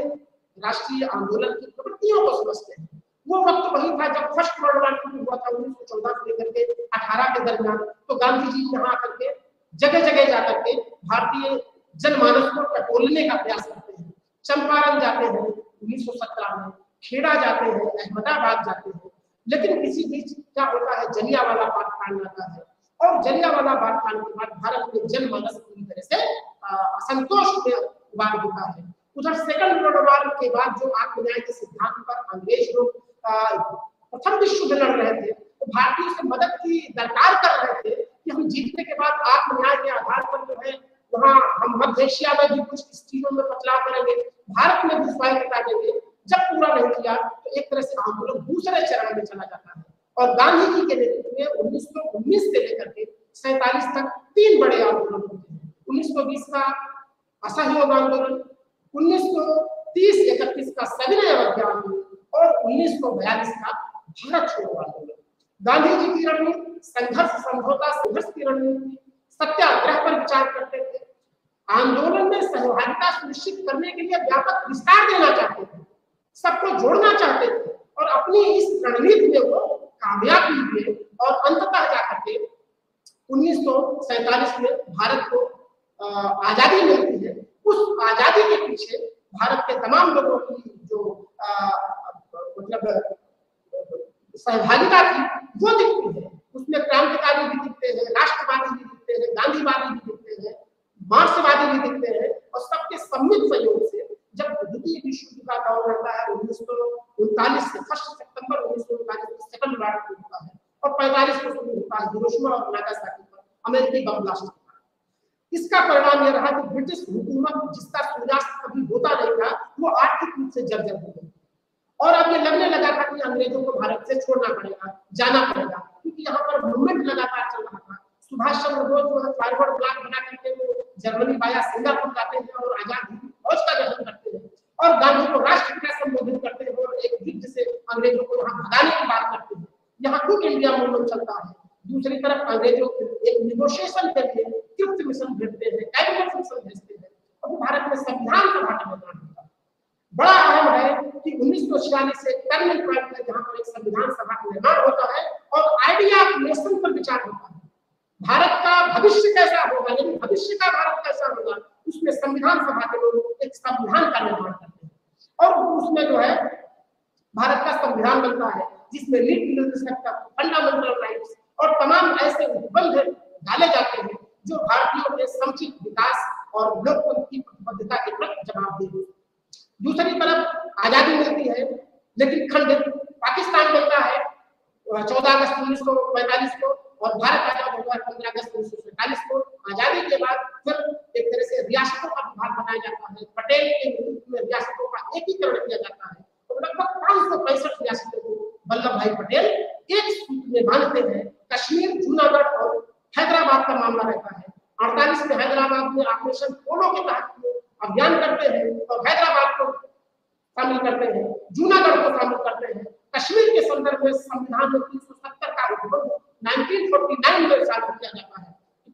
राष्ट्रीय आंदोलन की प्रवृत्तियों को समझते हैं। वो वक्त वही था जब फर्स्ट वर्ल्ड वॉर हुआ था 1914 से लेकर के 18 के दरमियान। तो गांधी जी यहाँ आकर के जगह जगह जाकर के भारतीय जनमानस को टटोलने का प्रयास करते हैं। चंपारण जाते हैं 1917 में, खेड़ा जाते हैं, अहमदाबाद जाते हैं। लेकिन इसी बीच क्या होता है, जलियांवाला बाग कांड आता है और जलियांवाला बाग कांड के बाद भारत में जनमानस पूरी तरह से असंतोष में उबाल होता है। उधर सेकंड वर्ल्ड वॉर के बाद जो आत्मन्याय के सिद्धांत पर अंग्रेज लोग प्रथम विश्व युद्ध लड़ रहे थे तो भारतीयों से मदद की दरकार कर रहे थे कि हम जीतने के बाद आत्मन्याय के आधार पर जो है वहां हम मध्य एशिया में भी कुछ चीजों में बदलाव करेंगे, भारत में भी स्वायत्तता देंगे। जब पूरा नहीं किया तो एक तरह से आंदोलन दूसरे चरण में चला जाता है और गांधी जी के नेतृत्व में 1919 से लेकर के 47 तक 3 बड़े आंदोलन होते हैं। 1920 का असहयोग आंदोलन, 1930-31 का सविनय अवज्ञा आंदोलन और 1942 का भारत छोड़ो आंदोलन। गांधी जी की रणनीति संघर्ष, समझौता, संघर्ष की रणनीति, सत्याग्रह पर विचार करते थे। आंदोलन में सहभागिता सुनिश्चित करने के लिए व्यापक विस्तार देना चाहते थे, सबको जोड़ना चाहते थे और अपनी इस रणनीति में वो कामयाब भी हुए और अंततः जाकर के 1947 में भारत को आजादी मिलती है। उस आजादी के पीछे भारत के तमाम लोगों की जो मतलब सहभागिता थी वो दिखती है। उसमें क्रांतिकारी भी दिखते हैं, राष्ट्रवादी भी दिखते हैं, गांधीवादी भी दिखते हैं, मार्क्सवादी भी दिखते हैं और सबके सम्मिलित सहयोग से जब द्वितीय विश्व युद्ध का दौर रहता है 1939 से 1 सितंबर 1939 को सेकंड वर्ल्ड वॉर होता है और 45 को शुरू होता है हिरोशिमा और नागासाकी पर अमेरिकी बम ब्लास्ट होता है। इसका परिणाम यह रहा कि ब्रिटिश हुकूमत जिसका सूर्यास्त कभी होता नहीं था वो आर्थिक रूप से जर्जर हो गई और अब ये लगने लगा था कि अंग्रेजों को भारत से छोड़ना पड़ेगा, जाना पड़ेगा, क्योंकि यहाँ पर मूवमेंट लगातार चल रहा था। सुभाष चंद्र बोस जो है फॉरवर्ड ब्लॉक बना करके वो जर्मनी वाया सिंगापुर जाते हैं और आजाद हिंद फौज का गठन करते हैं और गांधी को राष्ट्र पिता संबोधित करते हैं और एक युद्ध से अंग्रेजों को यहाँ भगाने की बात करते हैं। यहाँ क्विक इंडिया मूवमेंट चलता है। दूसरी तरफ अंग्रेजों एक निगोशिएशन के लिए कृत्य मिशन भेजते हैं, कैबिनेट मिशन भेजते हैं और भारत में संविधान सभा का निर्माण होता है। बड़ा अहम है कि 1946 से टर्निंग पॉइंट है जहां पर एक संविधान सभा का निर्माण होता है और आइडिया ऑफ नेशन पर विचार होता है। भारत का भविष्य कैसा होगा, लेकिन भविष्य का भारत कैसा होगा, उसमें संविधान सभा के लोग एक संविधान का निर्माण करते हैं और उसमें जो है भारत का संविधान बनता है जिसमें फंडामेंटल राइट्स और तमाम ऐसे उपबंध डाले जाते हैं जो भारतीयों के समुचित विकास और लोकतंत्र की प्रतिबद्धता के प्रति जवाबदेह है। दूसरी तरफ आजादी मिलती है लेकिन खंडित पाकिस्तान बनता है 14 अगस्त 1945 को और भारत आजाद होता है 15 अगस्त 1947 को। आजादी के बाद फिर एक तरह से रियासतों का विभाग बनाया जाता है। पटेल के नेतृत्व में रियासतों का एकीकरण किया जाता है और लगभग 565 रियासतों को वल्लभ भाई पटेल एक सूत्र में बांधते हैं। कश्मीर, जूनागढ़ और हैदराबाद का मामला रहता है। 48 में हैदराबाद में ऑपरेशन पोलो के तहत अभियान करते हैं और हैदराबाद को शामिल करते हैं। जूनागढ़ शामिल करते हैं। कश्मीर के संदर्भ में संविधान में 370 का उद्भव 1949 में शामिल किया जाता है।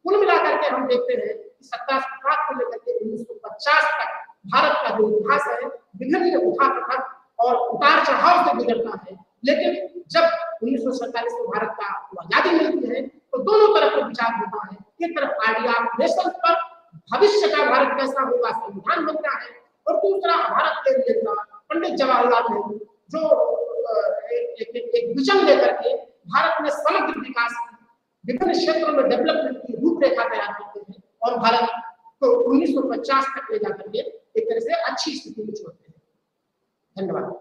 कुल मिलाकर के हम देखते हैं कि सत्ता से लेकर के 1950 तक भारत का जो इतिहास है विभिन्न उठापटक और उतार चढ़ाव से गुजरता है, लेकिन जब 1947 में भारत का आजादी मिलती है तो दोनों तरफ का विचार होता है। एक तरफ आइडिया नेशन पर, भविष्य का भारत कैसा होगा, संविधान बनता है, और दूसरा भारत के नेता पंडित जवाहरलाल नेहरू जो एक विजन लेकर के भारत में समग्र विकास विभिन्न क्षेत्रों में डेवलपमेंट की रूपरेखा तैयार करते हैं और भारत को 1950 तक ले जाकर के एक तरह से अच्छी स्थिति में छोड़ते हैं। धन्यवाद।